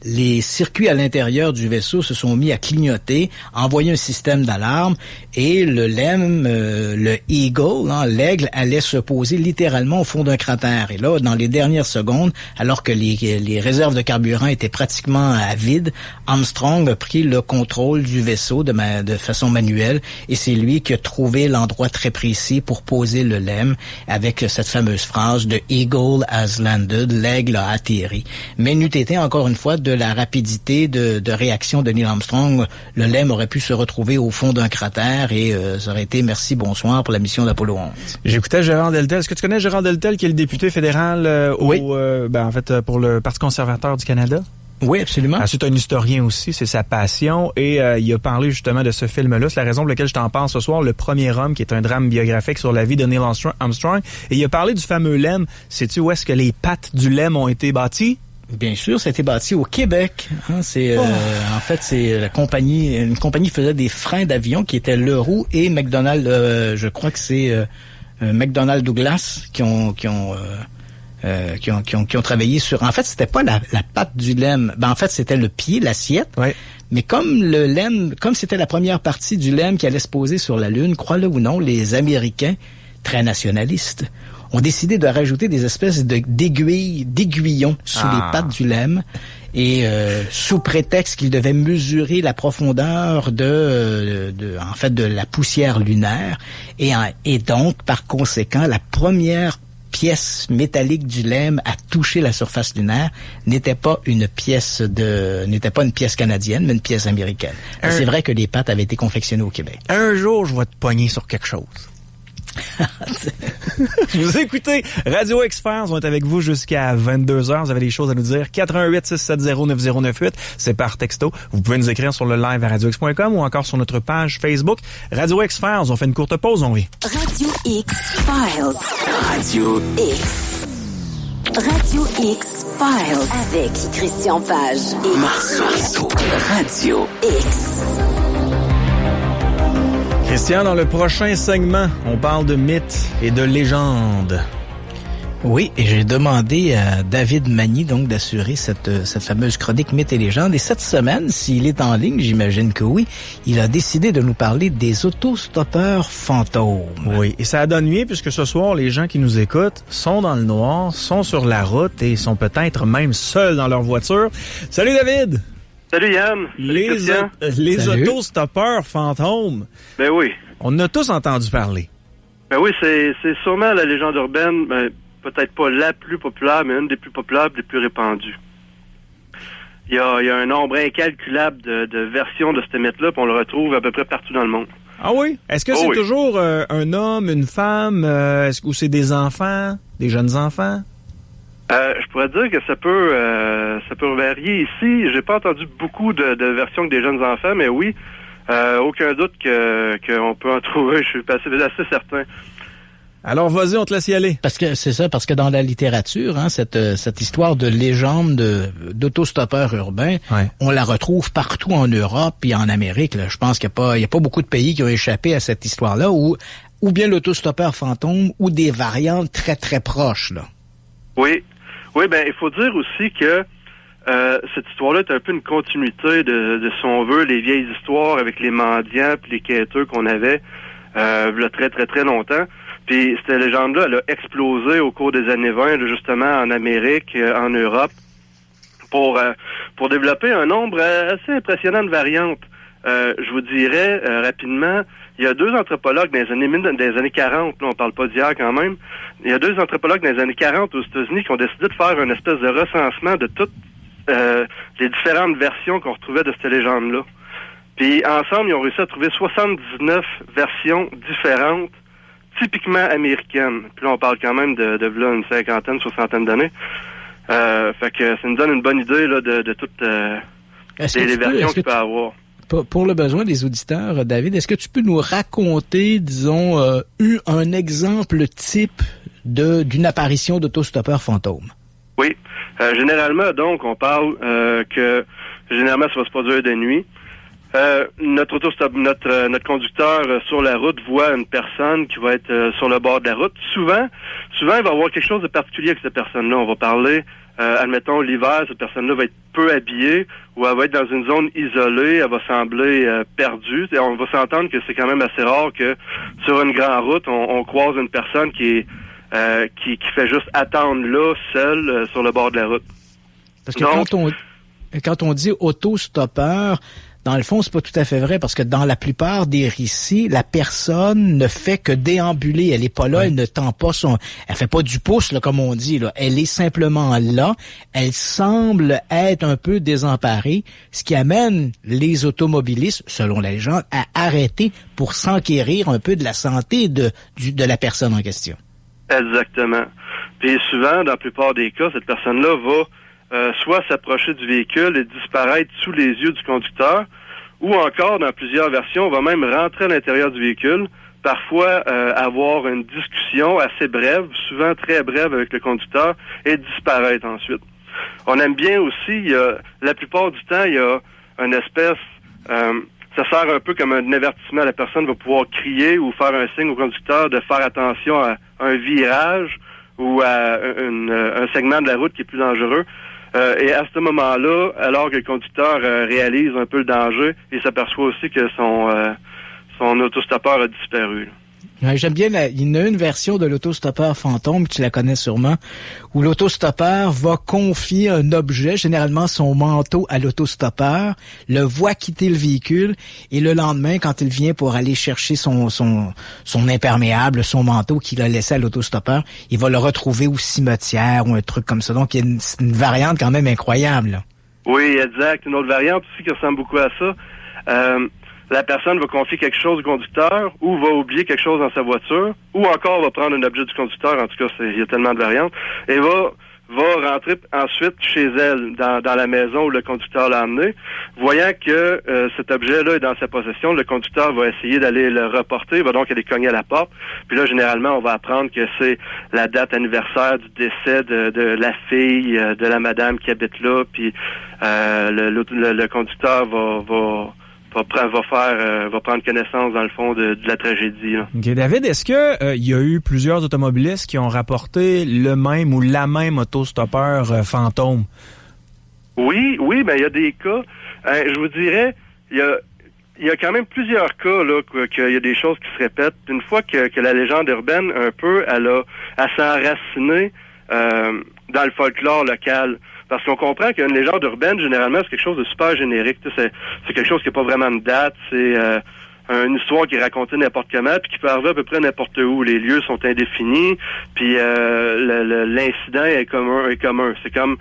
les circuits à l'intérieur du vaisseau se sont mis à clignoter, envoyer un système d'alarme, et le LEM, le Eagle, l'aigle, allait se poser littéralement au fond d'un cratère. Et là, dans les dernières secondes, alors que les réserves de carburant étaient pratiquement à vide, Armstrong a pris le contrôle du vaisseau de façon manuelle, et c'est lui qui a trouvé l'endroit très précis pour poser le LEM avec cette fameuse phrase « The Eagle has landed », l'aigle a atterri. Mais n'eût été encore une fois de la rapidité de réaction de Neil Armstrong, le LEM aurait pu se retrouver au fond d'un cratère, et ça aurait été merci, bonsoir pour la mission d'Apollo 11. J'écoutais Gérard Deltel. Est-ce que tu connais Gérard Deltel, qui est le député fédéral oui. Pour le Parti conservateur du Canada? Oui, absolument. C'est un historien aussi, c'est sa passion, et il a parlé justement de ce film-là. C'est la raison pour laquelle je t'en parle ce soir, Le Premier Homme, qui est un drame biographique sur la vie de Neil Armstrong. Et il a parlé du fameux LEM. Sais-tu où est-ce que les pattes du LEM ont été bâties? Bien sûr, ça a été bâti au Québec. Hein, en fait, c'est une compagnie qui faisait des freins d'avion qui étaient Leroux et McDonnell. Je crois que c'est McDonnell Douglas qui ont travaillé sur. En fait, c'était pas la patte du LEM. En fait, c'était le pied, l'assiette. Ouais. Mais comme le LEM, comme c'était la première partie du LEM qui allait se poser sur la Lune, crois-le ou non, les Américains, très nationalistes, ont décidé de rajouter des espèces d'aiguillons sous les pattes du LEM. Et sous prétexte qu'ils devaient mesurer la profondeur de la poussière lunaire, et donc par conséquent la première pièce métallique du LEM à toucher la surface lunaire n'était pas une pièce canadienne, mais une pièce américaine. C'est vrai que les pattes avaient été confectionnées au Québec. Un jour, je vais te pogner sur quelque chose. Vous écoutez Radio X-Files, on est avec vous jusqu'à 22h. Vous avez des choses à nous dire. 88-670-9098, c'est par texto. Vous pouvez nous écrire sur le live à radiox.com ou encore sur notre page Facebook. Radio X-Files, on fait une courte pause, on rit. Radio X-Files. Radio X. Radio X-Files avec Christian Page et Marceau. Radio X. Christian, dans le prochain segment, on parle de mythes et de légendes. Oui, et j'ai demandé à David Magny donc d'assurer cette fameuse chronique mythes et légendes. Et cette semaine, s'il est en ligne, j'imagine que oui, il a décidé de nous parler des autostoppeurs fantômes. Oui, et ça donne nuit puisque ce soir, les gens qui nous écoutent sont dans le noir, sont sur la route et sont peut-être même seuls dans leur voiture. Salut David! Salut Yann. Les autostoppeurs fantômes. Ben oui. On en a tous entendu parler. Ben oui, c'est sûrement la légende urbaine, peut-être pas la plus populaire, mais une des plus populaires, des plus répandues. Il y a un nombre incalculable de versions de ce mythe-là, puis on le retrouve à peu près partout dans le monde. Ah oui? Est-ce que c'est toujours un homme, une femme, ou c'est des enfants, des jeunes enfants? Je pourrais dire que ça peut varier ici. J'ai pas entendu beaucoup de versions que des jeunes enfants, mais oui, aucun doute qu'on peut en trouver. Je suis assez certain. Alors vas-y, on te laisse y aller. Parce que dans la littérature, cette histoire de légende d'autostoppeurs urbains, on la retrouve partout en Europe et en Amérique. Là. Je pense qu'il y a pas beaucoup de pays qui ont échappé à cette histoire-là, ou bien l'autostoppeur fantôme, ou des variantes très très proches, là. Oui, ben il faut dire aussi que cette histoire-là est un peu une continuité de si on veut, les vieilles histoires avec les mendiants puis les quêteux qu'on avait il y a très très très longtemps. Puis cette légende-là, elle a explosé au cours des années 20, là, justement en Amérique, en Europe, pour développer un nombre assez impressionnant de variantes. Je vous dirais rapidement, il y a deux anthropologues dans les années 40, là, on parle pas d'hier quand même, il y a deux anthropologues dans les années 40 aux États-Unis qui ont décidé de faire une espèce de recensement de toutes les différentes versions qu'on retrouvait de cette légende-là. Puis ensemble, ils ont réussi à trouver 79 versions différentes, typiquement américaines. Puis là, on parle quand même de là, une cinquantaine, soixantaine d'années. Fait que ça nous donne une bonne idée là, de toutes les versions qu'il peut y avoir. Pour le besoin des auditeurs, David, est-ce que tu peux nous raconter, disons, un exemple type d'une apparition d'autostoppeur fantôme? Oui. Généralement, donc, on parle que généralement, ça va se produire de nuit. Notre conducteur sur la route voit une personne qui va être sur le bord de la route. Souvent, il va y avoir quelque chose de particulier avec cette personne-là. On va parler, admettons, l'hiver, cette personne-là va être peu habillée ou elle va être dans une zone isolée, elle va sembler perdue. Et on va s'entendre que c'est quand même assez rare que sur une grande route, on croise une personne qui fait juste attendre là, seule, sur le bord de la route. Parce que quand on dit autostoppeur, dans le fond, c'est pas tout à fait vrai, parce que dans la plupart des récits, la personne ne fait que déambuler. Elle est pas là, elle ne tend pas elle fait pas du pouce, là, comme on dit, là. Elle est simplement là. Elle semble être un peu désemparée, ce qui amène les automobilistes, selon la légende, à arrêter pour s'enquérir un peu de la santé de la personne en question. Exactement. Puis souvent, dans la plupart des cas, cette personne-là va soit s'approcher du véhicule et disparaître sous les yeux du conducteur, ou encore, dans plusieurs versions, on va même rentrer à l'intérieur du véhicule, parfois avoir une discussion assez brève, souvent très brève avec le conducteur, et disparaître ensuite. On aime bien aussi, la plupart du temps, il y a une espèce... ça sert un peu comme un avertissement. La personne va pouvoir crier ou faire un signe au conducteur de faire attention à un virage ou à un segment de la route qui est plus dangereux. Et à ce moment-là, alors que le conducteur réalise un peu le danger, il s'aperçoit aussi que son autostoppeur a disparu. Ouais, j'aime bien, il y en a une version de l'autostoppeur fantôme, tu la connais sûrement, où l'autostoppeur va confier un objet, généralement son manteau à l'autostoppeur, le voit quitter le véhicule, et le lendemain, quand il vient pour aller chercher son imperméable, son manteau qu'il a laissé à l'autostoppeur, il va le retrouver au cimetière ou un truc comme ça. Donc, il y a une variante quand même incroyable, là. Oui, exact. Une autre variante aussi qui ressemble beaucoup à ça. La personne va confier quelque chose au conducteur ou va oublier quelque chose dans sa voiture ou encore va prendre un objet du conducteur. En tout cas, il y a tellement de variantes. Et va rentrer ensuite chez elle, dans la maison où le conducteur l'a amené. Voyant que cet objet-là est dans sa possession, le conducteur va essayer d'aller le reporter, va donc aller cogner à la porte. Puis là, généralement, on va apprendre que c'est la date anniversaire du décès de la fille, de la madame qui habite là. Puis le conducteur va prendre connaissance, dans le fond, de la tragédie. Là. Okay. David, est-ce que il y a eu plusieurs automobilistes qui ont rapporté le même ou la même autostoppeur fantôme? Oui, ben il y a des cas. Je vous dirais, il y a quand même plusieurs cas là qu'il y a des choses qui se répètent. Une fois que la légende urbaine, un peu, elle s'est enracinée dans le folklore local. Parce qu'on comprend qu'une légende urbaine, généralement, c'est quelque chose de super générique. C'est quelque chose qui n'a pas vraiment de date. C'est une histoire qui est racontée n'importe comment, puis qui peut arriver à peu près n'importe où. Les lieux sont indéfinis, puis l'incident est commun. C'est comme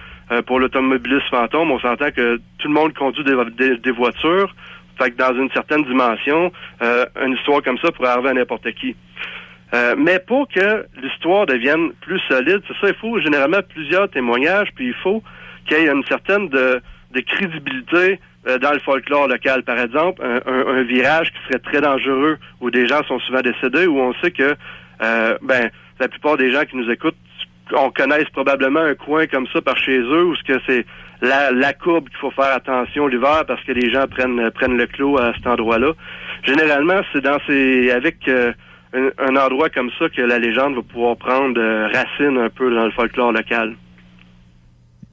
pour l'automobiliste fantôme, on s'entend que tout le monde conduit des voitures. Fait que dans une certaine dimension, une histoire comme ça pourrait arriver à n'importe qui. Mais pour que l'histoire devienne plus solide, c'est ça, il faut généralement plusieurs témoignages, puis il faut qu'il y ait une certaine de crédibilité dans le folklore local. Par exemple, un virage qui serait très dangereux, où des gens sont souvent décédés, où on sait que la plupart des gens qui nous écoutent, on connaisse probablement un coin comme ça par chez eux, où c'est la courbe qu'il faut faire attention l'hiver parce que les gens prennent le clos à cet endroit-là. Généralement, c'est avec un endroit comme ça que la légende va pouvoir prendre racine un peu dans le folklore local.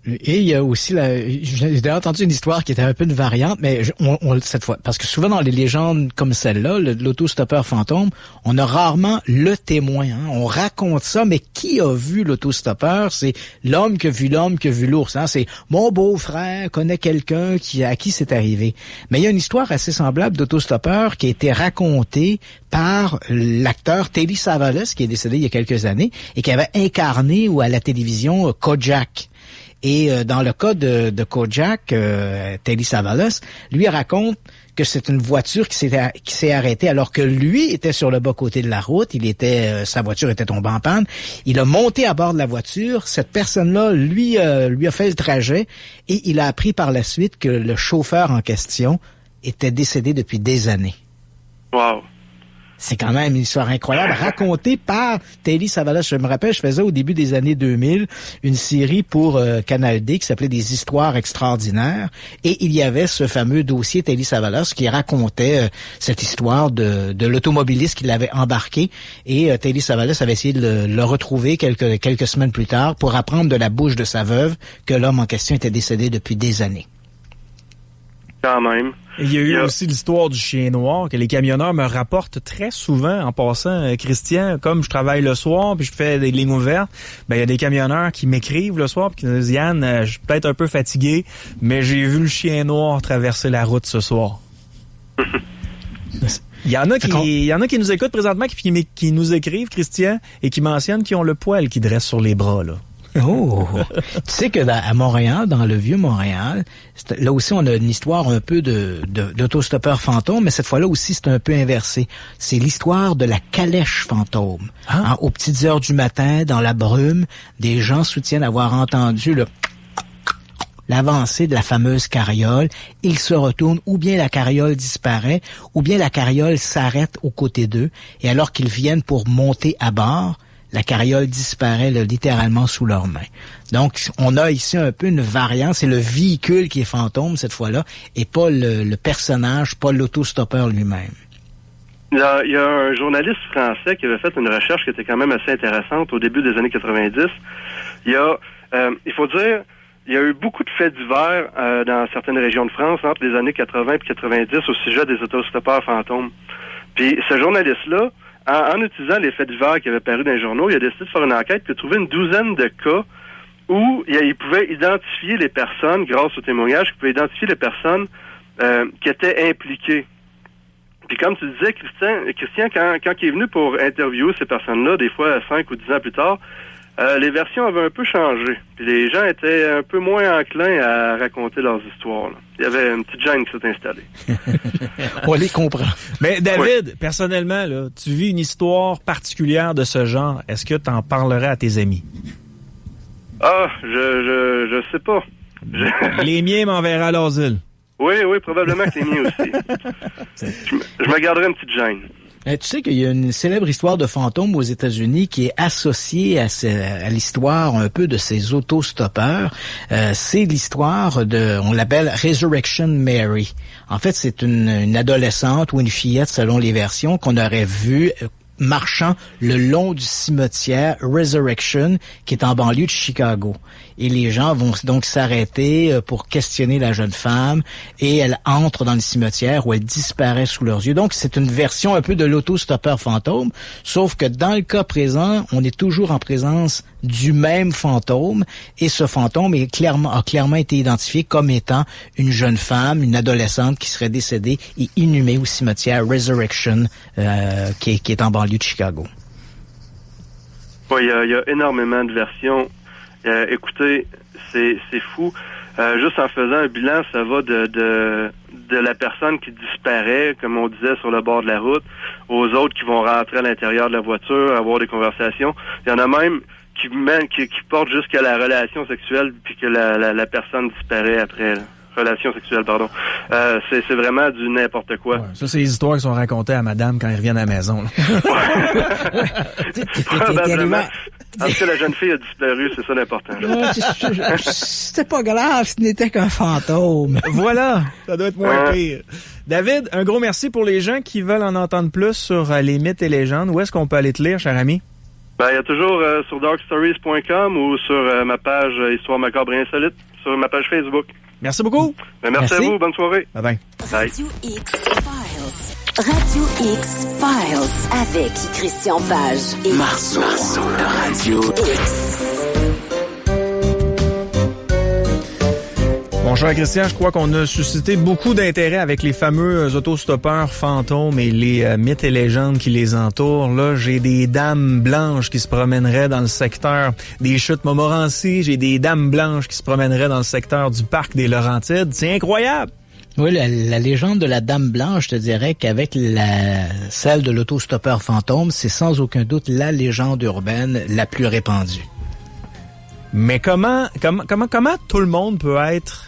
Et il y a aussi j'ai déjà entendu une histoire qui était un peu une variante, mais cette fois, parce que souvent dans les légendes comme celle-là, l'autostoppeur fantôme, on a rarement le témoin. Hein? On raconte ça, mais qui a vu l'autostoppeur? C'est l'homme qui a vu l'ours. Hein? C'est mon beau-frère connaît quelqu'un à qui c'est arrivé. Mais il y a une histoire assez semblable d'autostoppeur qui a été racontée par l'acteur Telly Savalas, qui est décédé il y a quelques années, et qui avait incarné à la télévision Kojak. Et dans le cas de Kojak, Telly Savalas, lui raconte que c'est une voiture qui s'est arrêtée alors que lui était sur le bas-côté de la route. Sa voiture était tombée en panne. Il a monté à bord de la voiture. Cette personne-là, lui a fait le trajet et il a appris par la suite que le chauffeur en question était décédé depuis des années. Wow. C'est quand même une histoire incroyable, racontée par Telly Savalas. Je me rappelle, je faisais au début des années 2000 une série pour Canal D qui s'appelait Des histoires extraordinaires. Et il y avait ce fameux dossier Telly Savalas qui racontait cette histoire de l'automobiliste qui l'avait embarqué. Et Telly Savalas avait essayé de le retrouver quelques semaines plus tard pour apprendre de la bouche de sa veuve que l'homme en question était décédé depuis des années. Quand même. Et il y a eu aussi l'histoire du chien noir que les camionneurs me rapportent très souvent en passant. Christian, comme je travaille le soir puis je fais des lignes ouvertes, il y a des camionneurs qui m'écrivent le soir puis qui me disent « Yann, je suis peut-être un peu fatigué, mais j'ai vu le chien noir traverser la route ce soir. » Il y en a qui nous écoutent présentement qui nous écrivent, Christian, et qui mentionnent qu'ils ont le poil qui dresse sur les bras, là. Oh! Tu sais que à Montréal, dans le vieux Montréal, là aussi on a une histoire un peu d'autostoppeur fantôme, mais cette fois-là aussi c'est un peu inversé. C'est l'histoire de la calèche fantôme. Hein, aux petites heures du matin, dans la brume, des gens soutiennent avoir entendu l'avancée de la fameuse carriole. Ils se retournent, ou bien la carriole disparaît, ou bien la carriole s'arrête aux côtés d'eux, et alors qu'ils viennent pour monter à bord, la carriole disparaît littéralement sous leurs mains. Donc, on a ici un peu une variante. C'est le véhicule qui est fantôme cette fois-là et pas le personnage, pas l'autostoppeur lui-même. Il y a un journaliste français qui avait fait une recherche qui était quand même assez intéressante au début des années 90. Il faut dire, il y a eu beaucoup de faits divers dans certaines régions de France entre les années 80 et 90 au sujet des autostoppeurs fantômes. Puis ce journaliste-là, en utilisant les faits divers qui avaient paru dans les journaux, il a décidé de faire une enquête et de trouver une douzaine de cas où il pouvait identifier les personnes, grâce au témoignage, il pouvait identifier les personnes qui étaient impliquées. Puis comme tu disais, Christian, quand il est venu pour interviewer ces personnes-là, des fois 5 ou 10 ans plus tard, les versions avaient un peu changé. Puis les gens étaient un peu moins enclins à raconter leurs histoires. Là. Il y avait une petite gêne qui s'est installée. On les comprend. Mais David, personnellement, là, tu vis une histoire particulière de ce genre. Est-ce que tu en parlerais à tes amis? Ah, je sais pas. Les miens m'enverraient à l'asile. Oui, probablement que les miens aussi. Je me garderais une petite gêne. Tu sais qu'il y a une célèbre histoire de fantôme aux États-Unis qui est associée à l'histoire un peu de ces autostoppeurs. C'est l'histoire on l'appelle Resurrection Mary. En fait, c'est une adolescente ou une fillette, selon les versions, qu'on aurait vue marchant le long du cimetière Resurrection, qui est en banlieue de Chicago. Et les gens vont donc s'arrêter pour questionner la jeune femme, et elle entre dans le cimetière où elle disparaît sous leurs yeux. Donc, c'est une version un peu de l'autostoppeur fantôme, sauf que dans le cas présent, on est toujours en présence du même fantôme, et ce fantôme a clairement été identifié comme étant une jeune femme, une adolescente qui serait décédée et inhumée au cimetière Resurrection, qui est en banlieue de Chicago. Oui, il y a énormément de versions. Écoutez, c'est fou. Juste en faisant un bilan, ça va de la personne qui disparaît, comme on disait, sur le bord de la route, aux autres qui vont rentrer à l'intérieur de la voiture, avoir des conversations. Il y en a même qui portent jusqu'à la relation sexuelle, puis que la personne disparaît après. Relation sexuelle, pardon. C'est vraiment du n'importe quoi. Ouais, ça, c'est les histoires qui sont racontées à madame quand ils reviennent à la maison. Probablement. En tout cas, la jeune fille a disparu, c'est ça l'important. C'était pas grave, ce n'était qu'un fantôme. Voilà, ça doit être moins pire. David, un gros merci pour les gens qui veulent en entendre plus sur les mythes et légendes. Où est-ce qu'on peut aller te lire, cher ami? Il y a toujours sur darkstories.com ou sur ma page Histoire macabre et insolite, sur ma page Facebook. Merci beaucoup. Merci à vous. Bonne soirée. Bye-bye. Radio X Files. Radio X Files avec Christian Page et Marceau de Radio X. Mon cher Christian, je crois qu'on a suscité beaucoup d'intérêt avec les fameux autostoppeurs fantômes et les mythes et légendes qui les entourent. Là, j'ai des dames blanches qui se promèneraient dans le secteur des Chutes Montmorency. J'ai des dames blanches qui se promèneraient dans le secteur du parc des Laurentides. C'est incroyable! Oui, la légende de la Dame Blanche, je te dirais qu'avec celle de l'autostoppeur fantôme, c'est sans aucun doute la légende urbaine la plus répandue. Mais comment tout le monde peut être...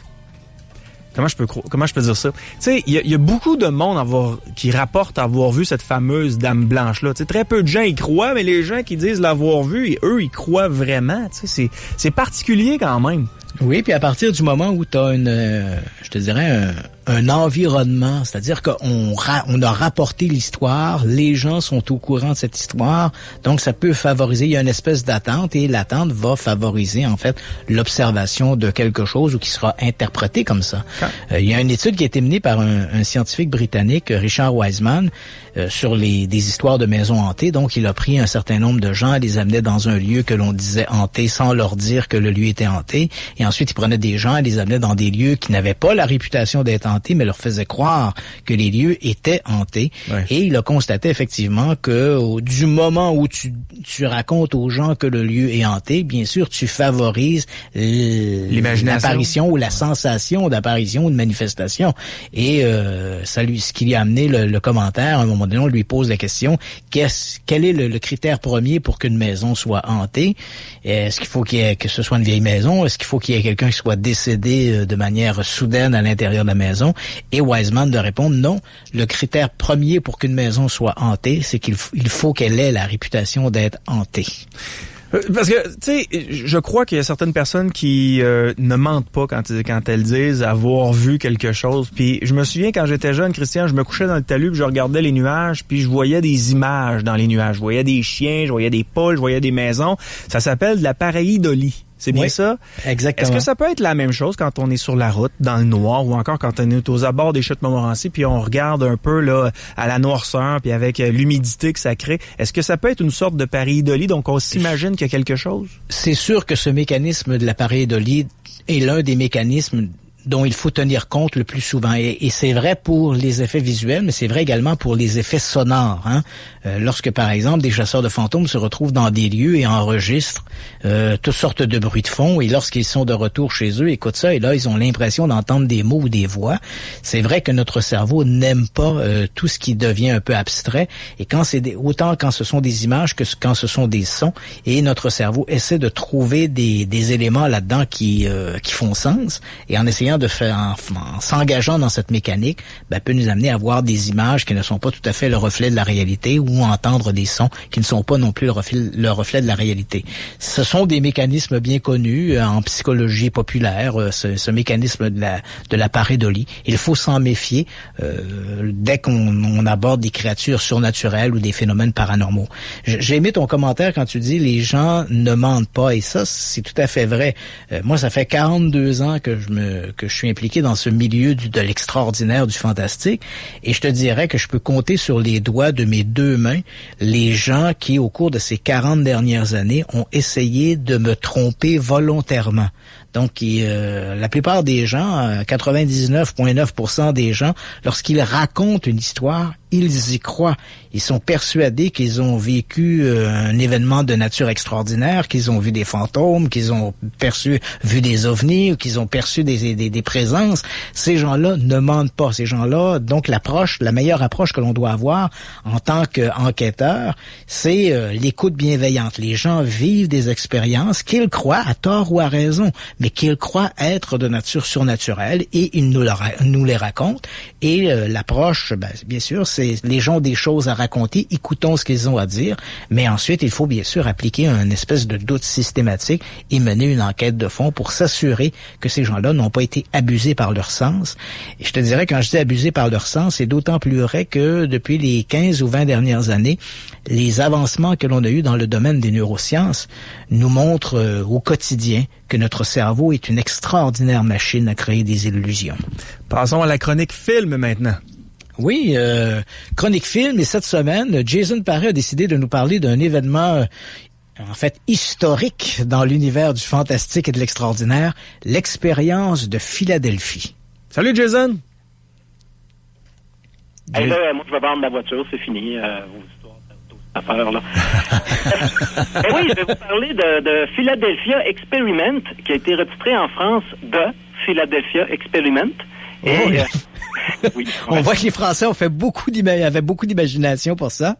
Comment je peux dire ça? Tu sais, il y a beaucoup de monde qui rapportent avoir vu cette fameuse Dame Blanche-là. Tu sais, très peu de gens y croient, mais les gens qui disent l'avoir vue, eux, ils croient vraiment. Tu sais, c'est particulier quand même. Oui, puis à partir du moment où tu as un environnement, c'est-à-dire qu'on a rapporté l'histoire, les gens sont au courant de cette histoire, donc ça peut favoriser, il y a une espèce d'attente, et l'attente va favoriser en fait l'observation de quelque chose ou qui sera interprété comme ça. Il y a une étude qui a été menée par un scientifique britannique, Richard Wiseman, sur des histoires de maisons hantées. Donc il a pris un certain nombre de gens, les amenait dans un lieu que l'on disait hanté sans leur dire que le lieu était hanté, et ensuite il prenait des gens et les amenait dans des lieux qui n'avaient pas la réputation d'être hantés, mais leur faisait croire que les lieux étaient hantés. Ouais. Et il a constaté effectivement que du moment où tu racontes aux gens que le lieu est hanté, bien sûr, tu favorises l'apparition ou la sensation d'apparition ou de manifestation. Et ce qui lui a amené le commentaire, à un moment donné, on lui pose la question, quel est le critère premier pour qu'une maison soit hantée? Est-ce qu'il faut que ce soit une vieille maison? Est-ce qu'il faut qu'il y ait quelqu'un qui soit décédé de manière soudaine à l'intérieur de la maison? Et Wiseman de répondre non. Le critère premier pour qu'une maison soit hantée, c'est qu'il faut qu'elle ait la réputation d'être hantée. Parce que, tu sais, je crois qu'il y a certaines personnes qui ne mentent pas quand elles disent avoir vu quelque chose. Puis je me souviens quand j'étais jeune, Christian, je me couchais dans le talus, puis je regardais les nuages, puis je voyais des images dans les nuages. Je voyais des chiens, je voyais des poules, je voyais des maisons. Ça s'appelle de la pareidolie. C'est bien ça? Exactement. Est-ce que ça peut être la même chose quand on est sur la route, dans le noir, ou encore quand on est aux abords des chutes Montmorency, puis on regarde un peu là à la noirceur, puis avec l'humidité que ça crée? Est-ce que ça peut être une sorte de pareidolie, donc on s'imagine qu'il y a quelque chose? C'est sûr que ce mécanisme de la pareidolie est l'un des mécanismes dont il faut tenir compte le plus souvent. Et c'est vrai pour les effets visuels, mais c'est vrai également pour les effets sonores. Hein? Lorsque, par exemple, des chasseurs de fantômes se retrouvent dans des lieux et enregistrent toutes sortes de bruits de fond, et lorsqu'ils sont de retour chez eux, écoutent ça, et là, ils ont l'impression d'entendre des mots ou des voix. C'est vrai que notre cerveau n'aime pas tout ce qui devient un peu abstrait, et autant quand ce sont des images que quand ce sont des sons, et notre cerveau essaie de trouver des éléments là-dedans qui font sens, et en essayant de faire, en s'engageant dans cette mécanique, peut nous amener à voir des images qui ne sont pas tout à fait le reflet de la réalité, ou entendre des sons qui ne sont pas non plus le reflet de la réalité. Ce sont des mécanismes bien connus en psychologie populaire, ce mécanisme de la pareidolie. Il faut s'en méfier dès qu'on aborde des créatures surnaturelles ou des phénomènes paranormaux. J'ai aimé ton commentaire quand tu dis les gens ne mentent pas, et ça, c'est tout à fait vrai. Moi, ça fait 42 ans que je suis impliqué dans ce milieu de l'extraordinaire, du fantastique, et je te dirais que je peux compter sur les doigts de mes deux mains les gens qui, au cours de ces 40 dernières années, ont essayé de me tromper volontairement. Donc, la plupart des gens, 99,9% des gens, lorsqu'ils racontent une histoire, ils y croient. Ils sont persuadés qu'ils ont vécu un événement de nature extraordinaire, qu'ils ont vu des fantômes, qu'ils ont vu des ovnis, ou qu'ils ont perçu des présences. Ces gens-là ne mentent pas. Ces gens-là, donc la meilleure approche que l'on doit avoir en tant qu'enquêteur, c'est l'écoute bienveillante. Les gens vivent des expériences qu'ils croient, à tort ou à raison, mais qu'ils croient être de nature surnaturelle, et ils nous les racontent. Et l'approche, bien sûr, c'est les gens ont des choses à raconter, écoutons ce qu'ils ont à dire, mais ensuite, il faut bien sûr appliquer une espèce de doute systématique et mener une enquête de fond pour s'assurer que ces gens-là n'ont pas été abusés par leur sens. Et je te dirais, quand je dis abusés par leur sens, c'est d'autant plus vrai que depuis les 15 ou 20 dernières années, les avancements que l'on a eus dans le domaine des neurosciences nous montrent au quotidien que notre cerveau est une extraordinaire machine à créer des illusions. Passons à la chronique film maintenant. Oui, chronique film, et cette semaine, Jason Paré a décidé de nous parler d'un événement en fait historique dans l'univers du fantastique et de l'extraordinaire, l'expérience de Philadelphie. Salut Jason! Hey, là, moi je vais vendre ma voiture, c'est fini, vos histoires d'affaires là. Et oui, je vais vous parler de Philadelphia Experiment, qui a été retitré en France de Philadelphia Experiment. Et, oui, on voit que les Français avaient beaucoup d'imagination pour ça.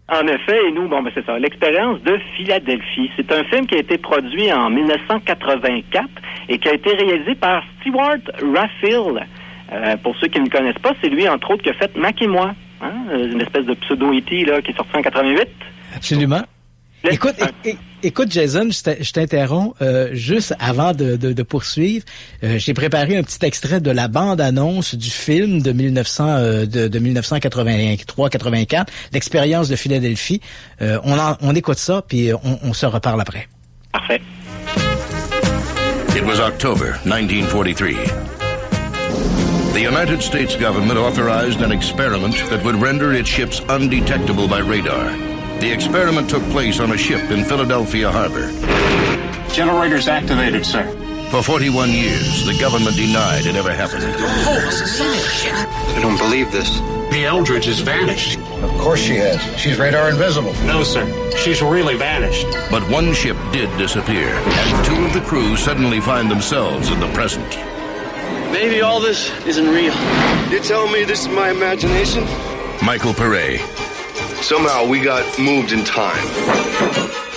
En effet, et nous, c'est ça, l'expérience de Philadelphie. C'est un film qui a été produit en 1984 et qui a été réalisé par Stewart Raffill. Pour ceux qui ne le connaissent pas, c'est lui, entre autres, qui a fait Mac et moi, hein, une espèce de pseudo-E.T. là, qui est sorti en 88. Absolument. Écoute, Jason, je t'interromps juste avant de poursuivre. J'ai préparé un petit extrait de la bande-annonce du film de 1983-84, l'expérience de Philadelphie. On écoute ça, puis on se reparle après. Parfait. It was October 1943. The United States government authorized an experiment that would render its ships undetectable by radar. The experiment took place on a ship in Philadelphia Harbor. Generators activated, sir. For 41 years, the government denied it ever happened. I don't believe this. The Eldridge has vanished. Of course she has. She's radar invisible. No, sir. She's really vanished. But one ship did disappear, and two of the crew suddenly find themselves in the present. Maybe all this isn't real. You tell me this is my imagination? Michael Pare. Somehow we got moved in time.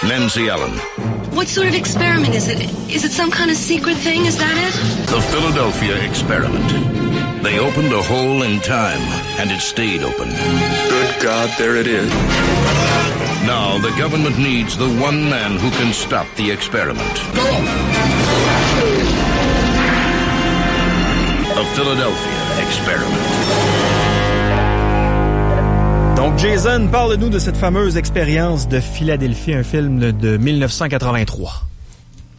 Nancy Allen. What sort of experiment is it? Is it some kind of secret thing? Is that it? The Philadelphia Experiment. They opened a hole in time, and it stayed open. Good God, there it is. Now the government needs the one man who can stop the experiment. The Philadelphia Experiment. Donc, Jason, parle-nous de cette fameuse expérience de Philadelphie, un film de 1983.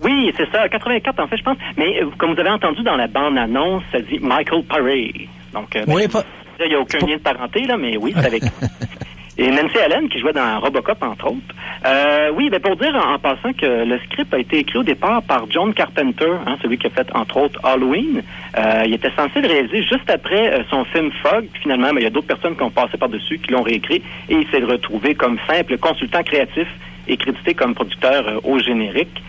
Oui, c'est ça, 84 en fait, je pense. Mais comme vous avez entendu dans la bande-annonce, ça dit Michael Paré. Donc, il n'y a aucun lien de parenté, là, mais oui, c'est avec... Et Nancy Allen, qui jouait dans Robocop, entre autres. Oui, ben pour dire en passant que le script a été écrit au départ par John Carpenter, celui qui a fait, entre autres, Halloween. Il était censé le réaliser juste après son film Fog. Puis finalement, il y a d'autres personnes qui ont passé par-dessus, qui l'ont réécrit, et il s'est retrouvé comme simple consultant créatif et crédité comme producteur au générique.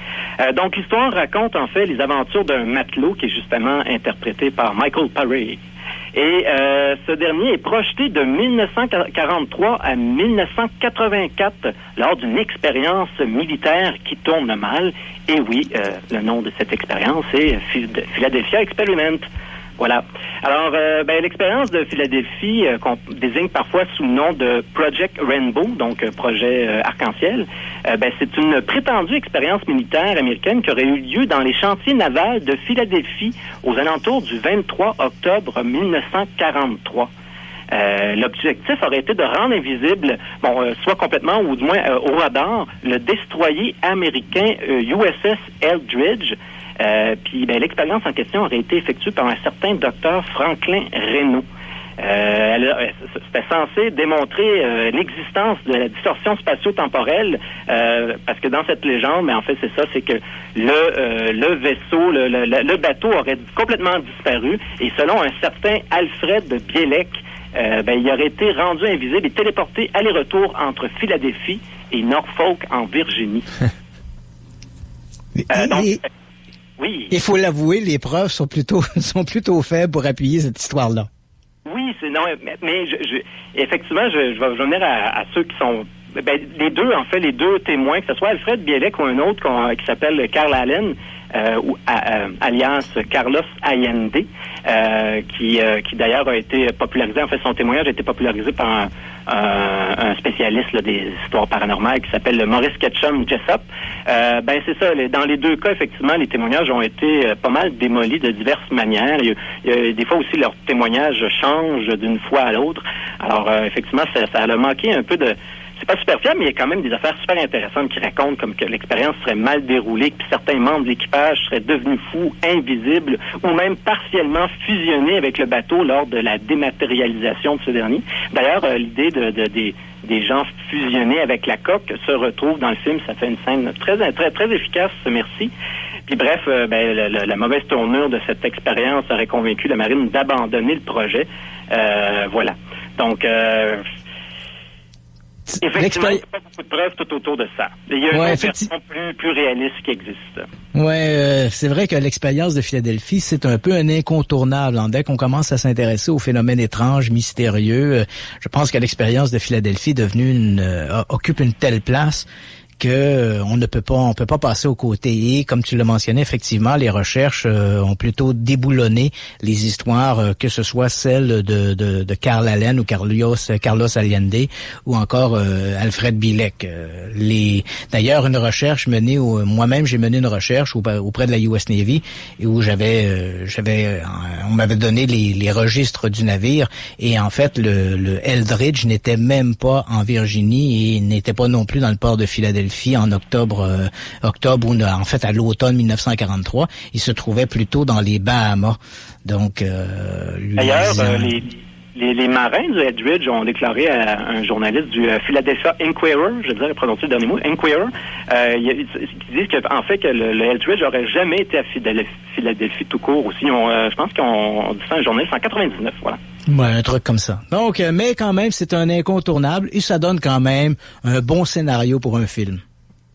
Donc, l'histoire raconte, en fait, les aventures d'un matelot qui est justement interprété par Michael Paré. Et ce dernier est projeté de 1943 à 1984 lors d'une expérience militaire qui tourne mal. Et oui, le nom de cette expérience est Philadelphia Experiment. Voilà. Alors, l'expérience de Philadelphie, qu'on désigne parfois sous le nom de Project Rainbow, donc projet arc-en-ciel, c'est une prétendue expérience militaire américaine qui aurait eu lieu dans les chantiers navals de Philadelphie aux alentours du 23 octobre 1943. L'objectif aurait été de rendre invisible, soit complètement ou du moins au radar, le destroyer américain USS Eldridge. Puis l'expérience en question aurait été effectuée par un certain docteur Franklin Reynaud. C'était censé démontrer l'existence de la distorsion spatio-temporelle, parce que dans cette légende, mais en fait c'est ça, c'est que le vaisseau, le bateau aurait complètement disparu, et selon un certain Alfred Bielek, il aurait été rendu invisible et téléporté aller-retour entre Philadelphie et Norfolk en Virginie. Oui. Il faut l'avouer, les preuves sont plutôt faibles pour appuyer cette histoire-là. Oui, mais effectivement, je vais venir à ceux qui sont les deux témoins, que ce soit Alfred Bielek ou un autre qui s'appelle Carl Allen, alias Carlos Allende, qui d'ailleurs a été popularisé, en fait son témoignage a été popularisé par un spécialiste des histoires paranormales qui s'appelle Maurice Ketchum Jessup. C'est ça, dans les deux cas, effectivement, les témoignages ont été pas mal démolis de diverses manières. Il y a des fois aussi, leurs témoignages changent d'une fois à l'autre. Alors, effectivement, ça a manqué un peu de... C'est pas super fiable, mais il y a quand même des affaires super intéressantes qui racontent comme que l'expérience serait mal déroulée, que certains membres de l'équipage seraient devenus fous, invisibles, ou même partiellement fusionnés avec le bateau lors de la dématérialisation de ce dernier. D'ailleurs, l'idée des gens fusionnés avec la coque se retrouve dans le film. Ça fait une scène très, très, très efficace, merci. Puis bref, la mauvaise tournure de cette expérience aurait convaincu la marine d'abandonner le projet. Voilà. Donc... effectivement, il n'y a pas beaucoup de preuves tout autour de ça. Il y a une version plus réaliste qui existe. C'est vrai que l'expérience de Philadelphie, c'est un peu un incontournable. Dès qu'on commence à s'intéresser aux phénomènes étranges, mystérieux, je pense que l'expérience de Philadelphie est devenue occupe une telle place que on peut pas passer aux côtés. Et comme tu l'as mentionné, effectivement, les recherches ont plutôt déboulonné les histoires, que ce soit celles de Carl Allen ou Carlos Allende ou encore Alfred Bielek. D'ailleurs, une recherche menée moi-même, j'ai mené une recherche auprès de la US Navy et où on m'avait donné les registres du navire et en fait le Eldridge n'était même pas en Virginie et n'était pas non plus dans le port de Philadelphie en octobre ou en fait à l'automne 1943, il se trouvait plutôt dans les Bahamas. Donc d'ailleurs, les marins du Eldridge ont déclaré à un journaliste du Philadelphia Inquirer, je dirais prononcer le dernier mot, Inquirer, ils disent qu'en fait que le Eldridge aurait jamais été à Philadelphie tout court aussi. Je pense qu'on dit ça un journaliste en 99, voilà. Ouais, un truc comme ça. Donc, mais quand même, c'est un incontournable et ça donne quand même un bon scénario pour un film.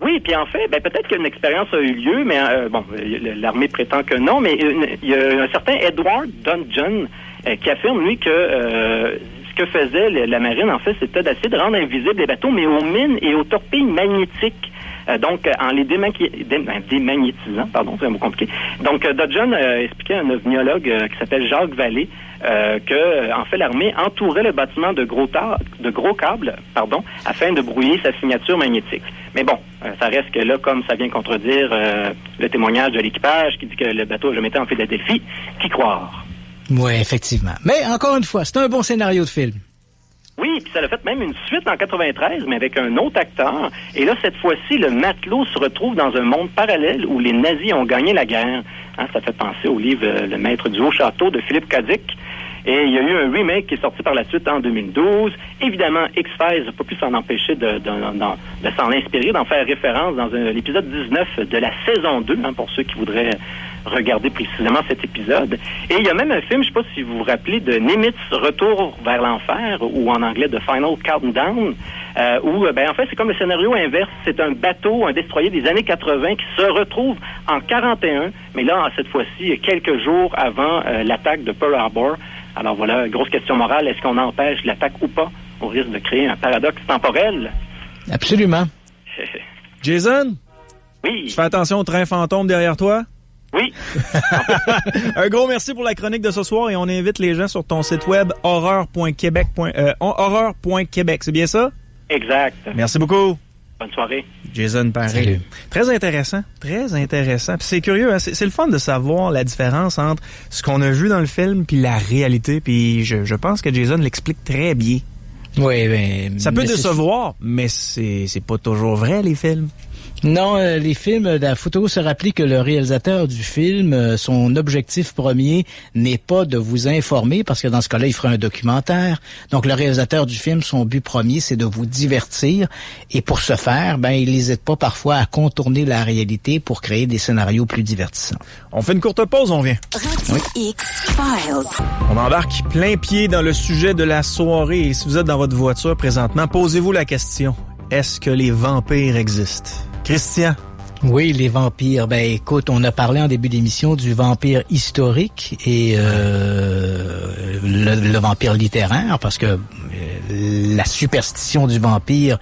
Oui, puis en fait, peut-être qu'une expérience a eu lieu, mais l'armée prétend que non, mais il y a un certain Edward Dungeon qui affirme, lui, que ce que faisait la marine, en fait, c'était d'essayer de rendre invisibles les bateaux, mais aux mines et aux torpilles magnétiques. Donc, en les démagnétisant, c'est un mot compliqué. Donc, Dodgen expliquait à un ovniologue qui s'appelle Jacques Vallée que, en fait, l'armée entourait le bâtiment de gros câbles, afin de brouiller sa signature magnétique. Mais bon, ça reste que là, comme ça vient contredire le témoignage de l'équipage qui dit que le bateau n'a jamais été en Philadelphie, qui croire? Oui, effectivement. Mais encore une fois, c'est un bon scénario de film. Oui, puis ça a fait même une suite en 93, mais avec un autre acteur. Et là, cette fois-ci, le matelot se retrouve dans un monde parallèle où les nazis ont gagné la guerre. Hein, ça fait penser au livre Le Maître du Haut-Château de Philippe K. Dick. Et il y a eu un remake qui est sorti par la suite en 2012. Évidemment, X-Files n'a pas pu s'en empêcher de s'en inspirer, d'en faire référence dans l'épisode 19 de la saison 2, hein, pour ceux qui voudraient regarder précisément cet épisode. Et il y a même un film, je ne sais pas si vous vous rappelez, de Nimitz, Retour vers l'enfer, ou en anglais de Final Countdown, où, en fait, c'est comme le scénario inverse. C'est un bateau, un destroyer des années 80 qui se retrouve en 41, mais là, cette fois-ci, quelques jours avant l'attaque de Pearl Harbor. Alors voilà, grosse question morale, est-ce qu'on empêche l'attaque ou pas, au risque de créer un paradoxe temporel? Absolument. Jason? Oui. Tu fais attention au train fantôme derrière toi? Oui. Un gros merci pour la chronique de ce soir et on invite les gens sur ton site web horreur.québec. Horreur.québec, c'est bien ça? Exact. Merci beaucoup. Bonne soirée. Jason Paré. Très intéressant, très intéressant. Puis c'est curieux, hein? C'est le fun de savoir la différence entre ce qu'on a vu dans le film puis la réalité. Puis je pense que Jason l'explique très bien. Oui, mais ça peut décevoir, mais c'est pas toujours vrai, les films. Non, les films, il faut se rappeler que le réalisateur du film, son objectif premier n'est pas de vous informer, parce que dans ce cas-là, il ferait un documentaire. Donc, le réalisateur du film, son but premier, c'est de vous divertir. Et pour ce faire, il n'hésite pas parfois à contourner la réalité pour créer des scénarios plus divertissants. On fait une courte pause, on vient. Radio X-Files. On embarque plein pied dans le sujet de la soirée. Et si vous êtes dans votre voiture présentement, posez-vous la question. Est-ce que les vampires existent? Christian? Oui, les vampires. Écoute, on a parlé en début d'émission du vampire historique et le vampire littéraire, parce que la superstition du vampire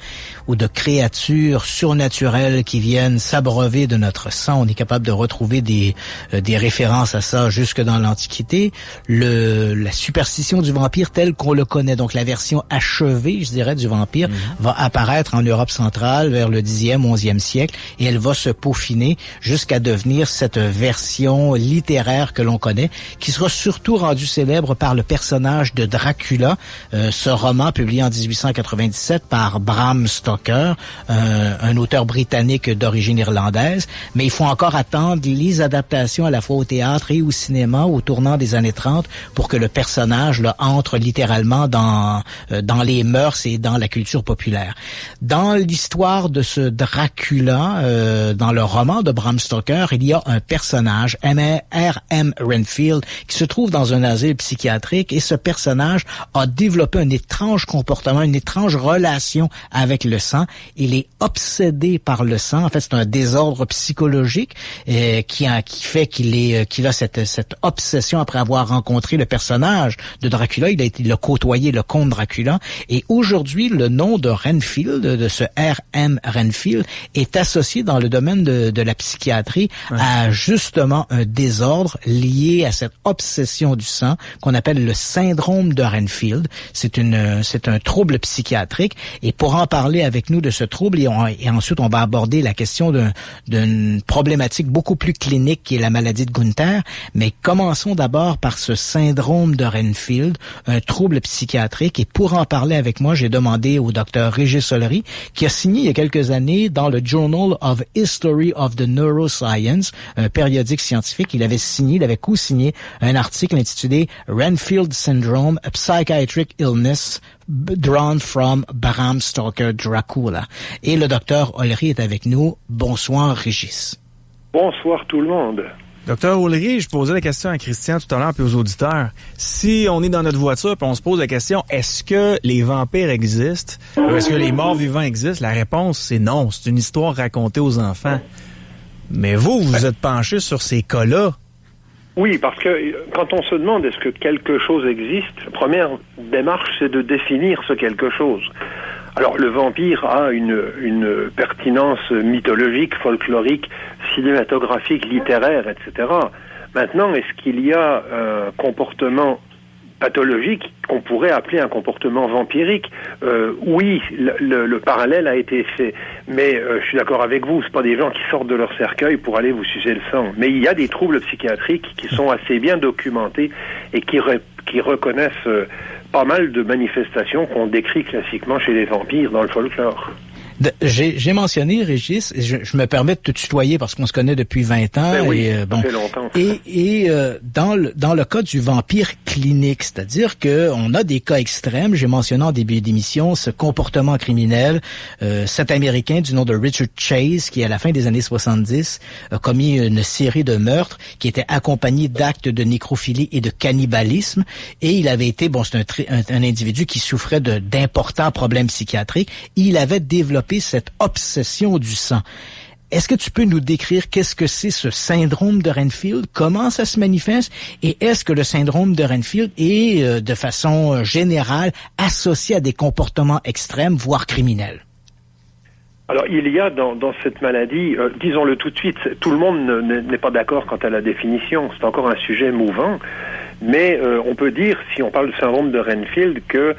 ou de créatures surnaturelles qui viennent s'abreuver de notre sang, on est capable de retrouver des références à ça jusque dans l'Antiquité. La superstition du vampire telle qu'on le connaît, donc la version achevée, je dirais, du vampire, va apparaître en Europe centrale vers le 10e, 11e siècle, et elle va se peaufiner jusqu'à devenir cette version littéraire que l'on connaît, qui sera surtout rendue célèbre par le personnage de Dracula, ce roman publié en 1897 par Bram Stoker, un auteur britannique d'origine irlandaise, mais il faut encore attendre les adaptations à la fois au théâtre et au cinéma au tournant des années 30 pour que le personnage entre littéralement dans les mœurs et dans la culture populaire. Dans l'histoire de ce Dracula, dans le roman de Bram Stoker, il y a un personnage, R.M. Renfield, qui se trouve dans un asile psychiatrique, et ce personnage a développé un étrange comportement, une étrange relation avec le sang. Il est obsédé par le sang. En fait, c'est un désordre psychologique qui fait qu'il a cette obsession après avoir rencontré le personnage de Dracula. Il a côtoyé le comte Dracula. Et aujourd'hui, le nom de Renfield, de ce R.M. Renfield, est associé dans le domaine de la psychiatrie à justement un désordre lié à cette obsession du sang qu'on appelle le syndrome de Renfield. C'est un trouble psychiatrique, et pour en parler avec nous de ce trouble, et ensuite on va aborder la question d'une problématique beaucoup plus clinique qui est la maladie de Gunther, mais commençons d'abord par ce syndrome de Renfield, un trouble psychiatrique, et pour en parler avec moi, j'ai demandé au docteur Régis Solery, qui a signé il y a quelques années dans le Journal of History of the Neuroscience, un périodique scientifique, il avait co-signé un article intitulé Renfield Syndrome, a Psychiatric Illness Drawn from Bram Stoker Dracula. Et le docteur Ollery est avec nous. Bonsoir, Régis. Bonsoir tout le monde. Docteur Ollery, je posais la question à Christian tout à l'heure puis aux auditeurs. Si on est dans notre voiture puis on se pose la question, est-ce que les vampires existent? Ou est-ce que les morts vivants existent? La réponse, c'est non. C'est une histoire racontée aux enfants. Mais vous êtes penché sur ces cas-là. Oui, parce que quand on se demande est-ce que quelque chose existe, la première démarche, c'est de définir ce quelque chose. Alors, le vampire a une pertinence mythologique, folklorique, cinématographique, littéraire, etc. Maintenant, est-ce qu'il y a un comportement pathologique qu'on pourrait appeler un comportement vampirique? Oui, le parallèle a été fait, mais je suis d'accord avec vous, c'est pas des gens qui sortent de leur cercueil pour aller vous sucer le sang, mais il y a des troubles psychiatriques qui sont assez bien documentés et qui qui reconnaissent pas mal de manifestations qu'on décrit classiquement chez les vampires dans le folklore. J'ai mentionné, Régis, je me permets de te tutoyer parce qu'on se connaît depuis 20 ans. Ben oui, ça fait longtemps. Et dans le cas du vampire clinique, c'est-à-dire que on a des cas extrêmes. J'ai mentionné en début d'émission ce comportement criminel. Cet Américain du nom de Richard Chase, qui à la fin des années 70 a commis une série de meurtres qui étaient accompagnés d'actes de nécrophilie et de cannibalisme. Et il avait été, c'est un individu qui souffrait d'importants problèmes psychiatriques. Il avait développé cette obsession du sang. Est-ce que tu peux nous décrire qu'est-ce que c'est ce syndrome de Renfield? Comment ça se manifeste? Et est-ce que le syndrome de Renfield est, de façon générale, associé à des comportements extrêmes, voire criminels? Alors, il y a dans cette maladie, disons-le tout de suite, tout le monde n'est pas d'accord quant à la définition. C'est encore un sujet mouvant. Mais on peut dire, si on parle de syndrome de Renfield, que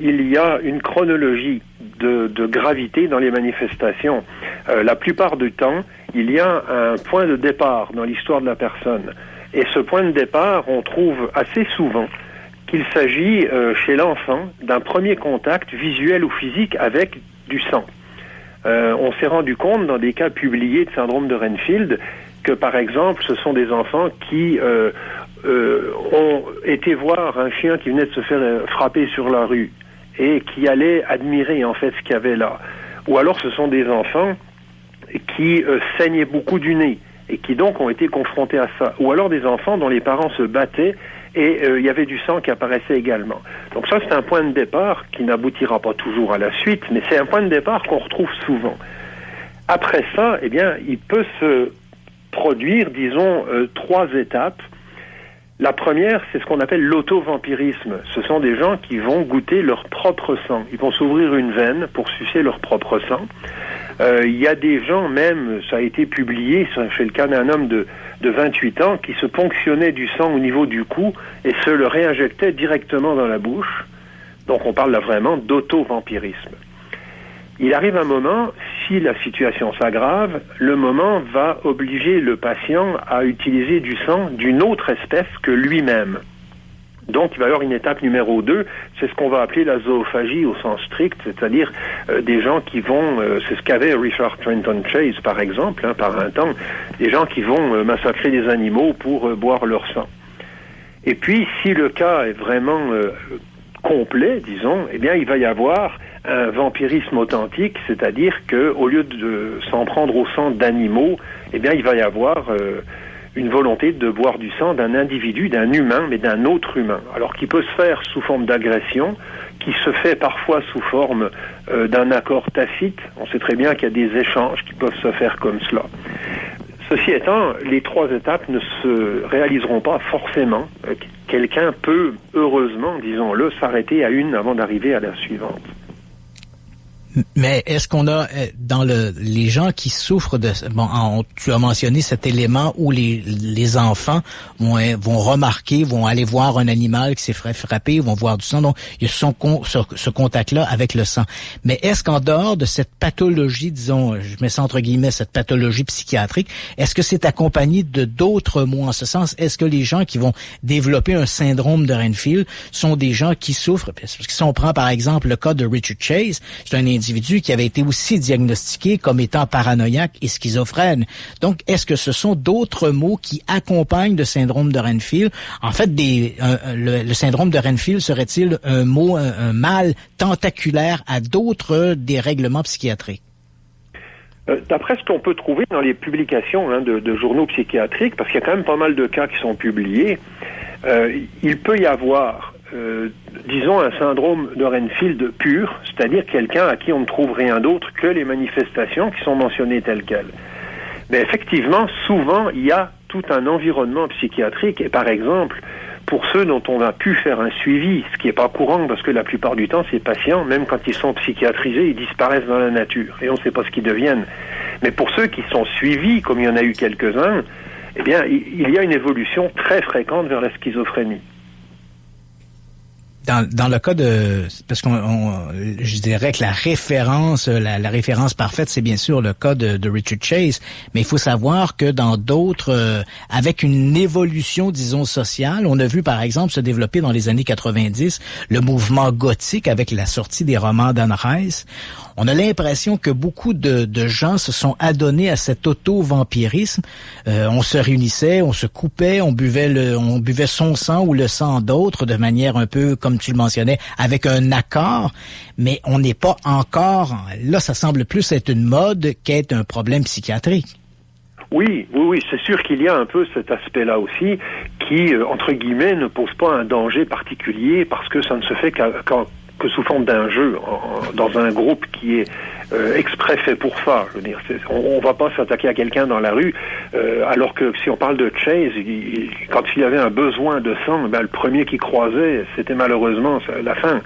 il y a une chronologie de gravité dans les manifestations. La plupart du temps, il y a un point de départ dans l'histoire de la personne. Et ce point de départ, on trouve assez souvent qu'il s'agit chez l'enfant d'un premier contact visuel ou physique avec du sang. On s'est rendu compte dans des cas publiés de syndrome de Renfield que, par exemple, ce sont des enfants qui ont été voir un chien qui venait de se faire frapper sur la rue et qui allaient admirer en fait ce qu'il y avait là. Ou alors ce sont des enfants qui saignaient beaucoup du nez et qui donc ont été confrontés à ça. Ou alors des enfants dont les parents se battaient et il y avait du sang qui apparaissait également. Donc ça, c'est un point de départ qui n'aboutira pas toujours à la suite, mais c'est un point de départ qu'on retrouve souvent. Après ça, eh bien, il peut se produire, disons, 3 étapes. La première, c'est ce qu'on appelle l'auto-vampirisme. Ce sont des gens qui vont goûter leur propre sang. Ils vont s'ouvrir une veine pour sucer leur propre sang. Il y a des gens même, ça a été publié, c'est le cas d'un homme de 28 ans, qui se ponctionnait du sang au niveau du cou et se le réinjectait directement dans la bouche. Donc on parle là vraiment d'auto-vampirisme. Il arrive un moment, si la situation s'aggrave, le moment va obliger le patient à utiliser du sang d'une autre espèce que lui-même. Donc il va y avoir une étape numéro 2, c'est ce qu'on va appeler la zoophagie au sens strict, c'est-à-dire des gens qui vont, c'est ce qu'avait Richard Trenton Chase par exemple, par un temps, des gens qui vont massacrer des animaux pour boire leur sang. Et puis si le cas est vraiment complet, disons, eh bien il va y avoir un vampirisme authentique, c'est-à-dire que au lieu de s'en prendre au sang d'animaux, eh bien il va y avoir une volonté de boire du sang d'un individu, d'un humain, mais d'un autre humain. Alors qui peut se faire sous forme d'agression, qui se fait parfois sous forme d'un accord tacite. On sait très bien qu'il y a des échanges qui peuvent se faire comme cela. Ceci étant, les 3 étapes ne se réaliseront pas forcément. Quelqu'un peut, heureusement, disons-le, s'arrêter à une avant d'arriver à la suivante. Mais est-ce qu'on a dans les gens qui souffrent de tu as mentionné cet élément où les enfants vont remarquer, vont aller voir un animal qui s'est frappé, vont voir du sang, donc il y a ce contact-là avec le sang. Mais est-ce qu'en dehors de cette pathologie, disons, je mets ça entre guillemets, cette pathologie psychiatrique, est-ce que c'est accompagné de d'autres mots en ce sens? Est-ce que les gens qui vont développer un syndrome de Renfield sont des gens qui souffrent? Parce que si on prend par exemple le cas de Richard Chase, c'est un individu qui avait été aussi diagnostiqué comme étant paranoïaque et schizophrène. Donc, est-ce que ce sont d'autres mots qui accompagnent le syndrome de Renfield? En fait, le syndrome de Renfield serait-il un mal tentaculaire à d'autres dérèglements psychiatriques? D'après ce qu'on peut trouver dans les publications de journaux psychiatriques, parce qu'il y a quand même pas mal de cas qui sont publiés, il peut y avoir disons un syndrome de Renfield pur, c'est-à-dire quelqu'un à qui on ne trouve rien d'autre que les manifestations qui sont mentionnées telles quelles. Mais effectivement, souvent, il y a tout un environnement psychiatrique, et par exemple, pour ceux dont on a pu faire un suivi, ce qui n'est pas courant, parce que la plupart du temps, ces patients, même quand ils sont psychiatrisés, ils disparaissent dans la nature, et on ne sait pas ce qu'ils deviennent. Mais pour ceux qui sont suivis, comme il y en a eu quelques-uns, eh bien, il y a une évolution très fréquente vers la schizophrénie. Dans le cas de, parce je dirais que la référence parfaite, c'est bien sûr le cas de Richard Chase, mais il faut savoir que dans d'autres, avec une évolution, disons, sociale, on a vu par exemple se développer dans les années 90 le mouvement gothique avec la sortie des romans d'Anne Rice. On a l'impression que beaucoup de gens se sont adonnés à cet auto-vampirisme. On se réunissait, on se coupait, on buvait son sang ou le sang d'autres de manière un peu, comme tu le mentionnais, avec un accord. Mais on n'est pas encore... Là, ça semble plus être une mode qu'être un problème psychiatrique. Oui, c'est sûr qu'il y a un peu cet aspect-là aussi qui, entre guillemets, ne pose pas un danger particulier parce que ça ne se fait que sous forme d'un jeu, dans un groupe qui est exprès fait pour ça. Je veux dire, on va pas s'attaquer à quelqu'un dans la rue, alors que si on parle de Chase, quand il avait un besoin de sang, le premier qu'il croisait, c'était malheureusement la fin.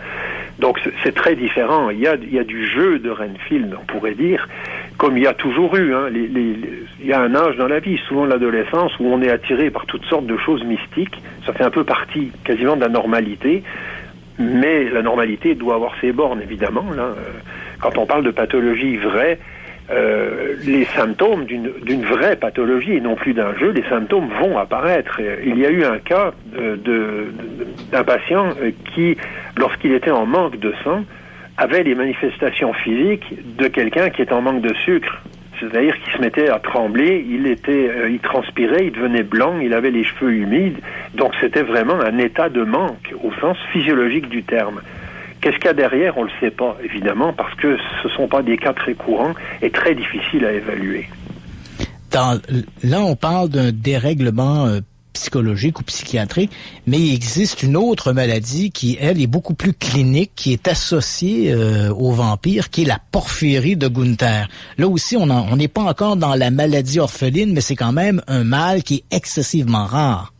Donc c'est très différent. Il y a du jeu de Renfield, on pourrait dire, comme il y a toujours eu. Il y a un âge dans la vie, souvent l'adolescence, où on est attiré par toutes sortes de choses mystiques. Ça fait un peu partie quasiment de la normalité. Mais la normalité doit avoir ses bornes, évidemment. Quand on parle de pathologie vraie, les symptômes d'une vraie pathologie et non plus d'un jeu, les symptômes vont apparaître. Il y a eu un cas d'un patient qui, lorsqu'il était en manque de sang, avait les manifestations physiques de quelqu'un qui est en manque de sucre. C'est-à-dire qu'il se mettait à trembler, il transpirait, il devenait blanc, il avait les cheveux humides. Donc c'était vraiment un état de manque au sens physiologique du terme. Qu'est-ce qu'il y a derrière? On ne le sait pas, évidemment, parce que ce ne sont pas des cas très courants et très difficiles à évaluer. Là, on parle d'un dérèglement psychologique ou psychiatrique, mais il existe une autre maladie qui, elle, est beaucoup plus clinique, qui est associée aux vampires, qui est la porphyrie de Gunther. Là aussi, on n'est pas encore dans la maladie orpheline, mais c'est quand même un mal qui est excessivement rare.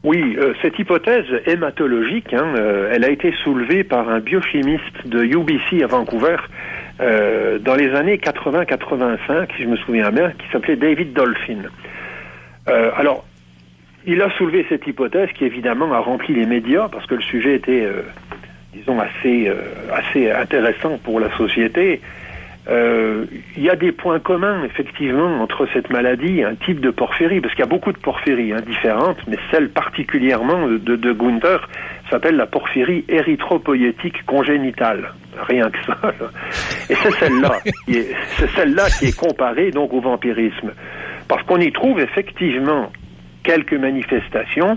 Oui, cette hypothèse hématologique, elle a été soulevée par un biochimiste de UBC à Vancouver dans les années 80-85, si je me souviens bien, qui s'appelait David Dolphin. Alors, il a soulevé cette hypothèse qui, évidemment, a rempli les médias parce que le sujet était, disons, assez intéressant pour la société. Il y a des points communs, effectivement, entre cette maladie et un type de porphyrie, parce qu'il y a beaucoup de porphyries différentes, mais celle particulièrement de Gunther s'appelle la porphyrie érythropoïétique congénitale. Rien que ça. Là. Et c'est celle-là qui est comparée donc au vampirisme. Parce qu'on y trouve effectivement quelques manifestations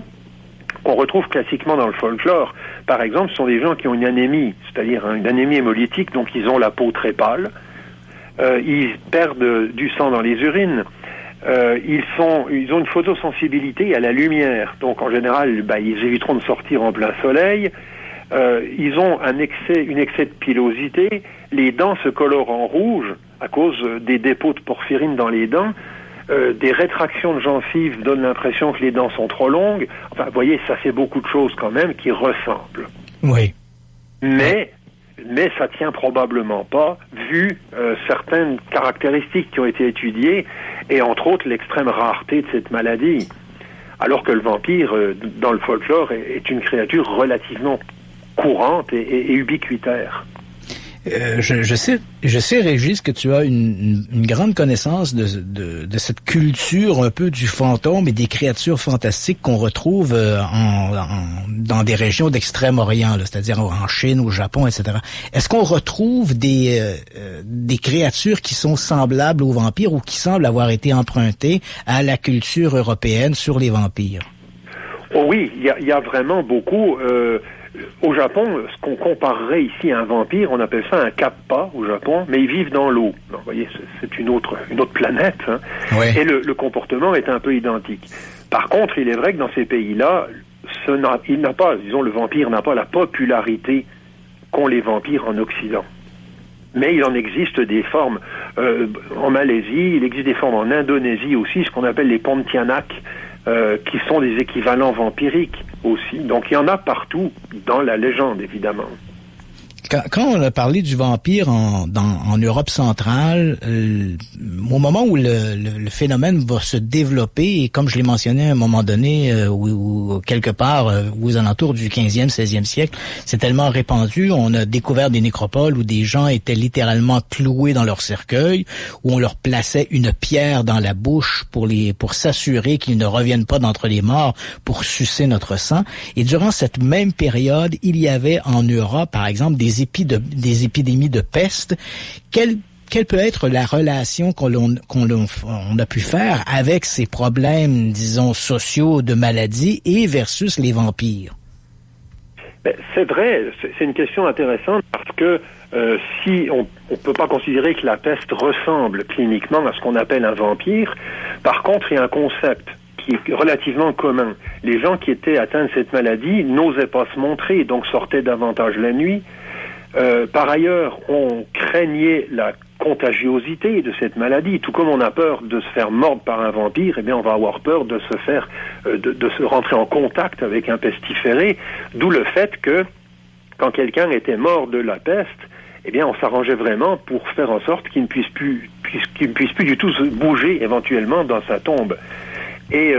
qu'on retrouve classiquement dans le folklore. Par exemple, ce sont des gens qui ont une anémie, c'est-à-dire une anémie hémolytique, donc ils ont la peau très pâle, ils perdent du sang dans les urines, ils ont une photosensibilité à la lumière, donc en général, ils éviteront de sortir en plein soleil, ils ont une excès de pilosité, les dents se colorent en rouge à cause des dépôts de porphyrine dans les dents, des rétractions de gencives donnent l'impression que les dents sont trop longues. Enfin, vous voyez, ça fait beaucoup de choses quand même qui ressemblent. Oui. Mais ça tient probablement pas, vu certaines caractéristiques qui ont été étudiées, et entre autres l'extrême rareté de cette maladie. Alors que le vampire, dans le folklore, est une créature relativement courante et ubiquitaire. Je sais, Régis, que tu as une grande connaissance de cette culture un peu du fantôme et des créatures fantastiques qu'on retrouve dans des régions d'Extrême-Orient, c'est-à-dire en Chine, au Japon, etc. Est-ce qu'on retrouve des créatures qui sont semblables aux vampires ou qui semblent avoir été empruntées à la culture européenne sur les vampires? Oh oui, il y a vraiment beaucoup... Au Japon, ce qu'on comparerait ici à un vampire, on appelle ça un kappa au Japon, mais ils vivent dans l'eau. Vous voyez, c'est une autre planète, Ouais. Et le comportement est un peu identique. Par contre, il est vrai que dans ces pays-là, le vampire n'a pas la popularité qu'ont les vampires en Occident. Mais il en existe des formes en Malaisie, il existe des formes en Indonésie aussi, ce qu'on appelle les Pontianak, qui sont des équivalents vampiriques aussi. Donc il y en a partout dans la légende, évidemment. Quand on a parlé du vampire en Europe centrale, au moment où le phénomène va se développer, et comme je l'ai mentionné à un moment donné, ou quelque part aux alentours du 15e, 16e siècle, c'est tellement répandu, on a découvert des nécropoles où des gens étaient littéralement cloués dans leur cercueil, où on leur plaçait une pierre dans la bouche pour s'assurer qu'ils ne reviennent pas d'entre les morts pour sucer notre sang. Et durant cette même période, il y avait en Europe, par exemple, des épidémies de peste. Quelle peut être la relation qu'on a pu faire avec ces problèmes, disons, sociaux de maladies et versus les vampires? C'est vrai, c'est une question intéressante parce que si on peut pas considérer que la peste ressemble cliniquement à ce qu'on appelle un vampire, par contre, il y a un concept qui est relativement commun. Les gens qui étaient atteints de cette maladie n'osaient pas se montrer, donc sortaient davantage la nuit. Par ailleurs, on craignait la contagiosité de cette maladie. Tout comme on a peur de se faire mordre par un vampire, eh bien, on va avoir peur de se faire, de se rentrer en contact avec un pestiféré. D'où le fait que, quand quelqu'un était mort de la peste, eh bien, on s'arrangeait vraiment pour faire en sorte qu'il ne puisse plus du tout se bouger éventuellement dans sa tombe. Et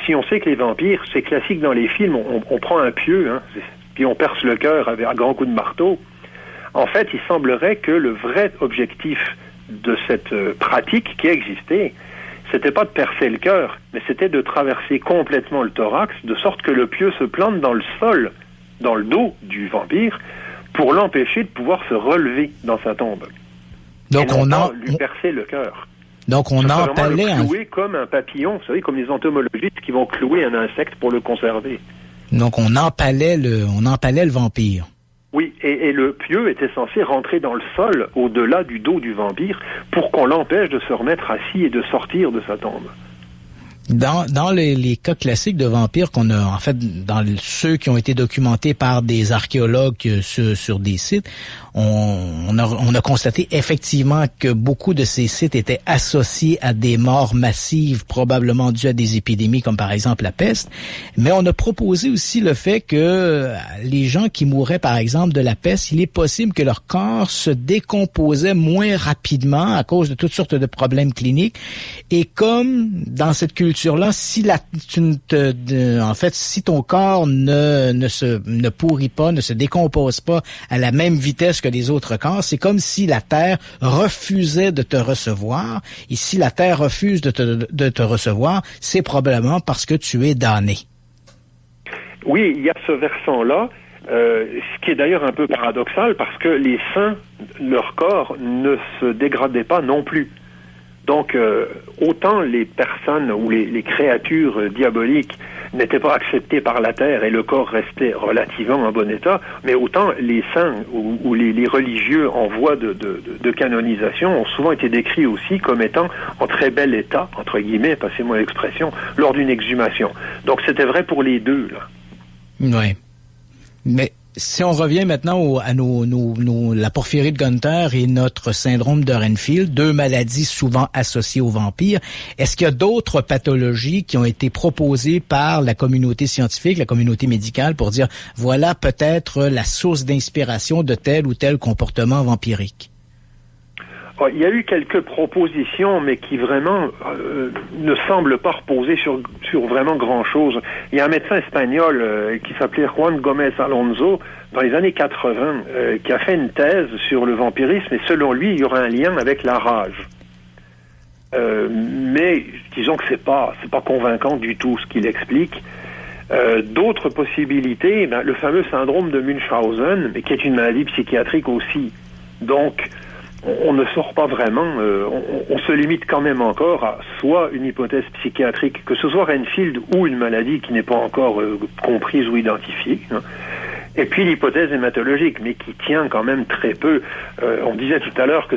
si on sait que les vampires, c'est classique dans les films, on prend un pieu, hein, puis on perce le cœur avec un grand coup de marteau. En fait, il semblerait que le vrai objectif de cette pratique qui existait, c'était pas de percer le cœur, mais c'était de traverser complètement le thorax, de sorte que le pieu se plante dans le sol, dans le dos du vampire, pour l'empêcher de pouvoir se relever dans sa tombe. Donc lui percer le cœur. Donc on empalait le clouer comme un papillon, vous savez, comme les entomologistes qui vont clouer un insecte pour le conserver. Donc on empalait le vampire. Oui, et le pieu était censé rentrer dans le sol au-delà du dos du vampire pour qu'on l'empêche de se remettre assis et de sortir de sa tombe. Dans les cas classiques de vampires qu'on a, en fait, dans ceux qui ont été documentés par des archéologues sur des sites, on a constaté effectivement que beaucoup de ces sites étaient associés à des morts massives, probablement dues à des épidémies comme par exemple la peste. Mais on a proposé aussi le fait que les gens qui mouraient par exemple de la peste, il est possible que leur corps se décomposait moins rapidement à cause de toutes sortes de problèmes cliniques. Et comme dans cette culture-là, si ton corps ne pourrit pas, ne se décompose pas à la même vitesse que les autres corps, c'est comme si la Terre refusait de te recevoir. Et si la Terre refuse de te recevoir, c'est probablement parce que tu es damné. Oui, il y a ce versant-là, ce qui est d'ailleurs un peu paradoxal parce que les saints, leur corps ne se dégradait pas non plus. Donc, autant les personnes ou les créatures diaboliques n'étaient pas acceptées par la terre et le corps restait relativement en bon état, mais autant les saints ou les religieux en voie de canonisation ont souvent été décrits aussi comme étant en très bel état, entre guillemets, passez-moi l'expression, lors d'une exhumation. Donc, c'était vrai pour les deux, là. Oui. Mais si on revient maintenant à la porphyrie de Gunther et notre syndrome de Renfield, deux maladies souvent associées aux vampires, est-ce qu'il y a d'autres pathologies qui ont été proposées par la communauté scientifique, la communauté médicale, pour dire voilà peut-être la source d'inspiration de tel ou tel comportement vampirique? Il y a eu quelques propositions, mais qui vraiment ne semblent pas reposer sur vraiment grand-chose. Il y a un médecin espagnol qui s'appelait Juan Gómez Alonso, dans les années 80, qui a fait une thèse sur le vampirisme, et selon lui, il y aurait un lien avec la rage. Mais disons que c'est pas convaincant du tout ce qu'il explique. D'autres possibilités, le fameux syndrome de Munchausen, mais qui est une maladie psychiatrique aussi. Donc, on ne sort pas vraiment, on se limite quand même encore à soit une hypothèse psychiatrique, que ce soit Renfield ou une maladie qui n'est pas encore comprise ou identifiée, hein. Et puis l'hypothèse hématologique, mais qui tient quand même très peu. On disait tout à l'heure que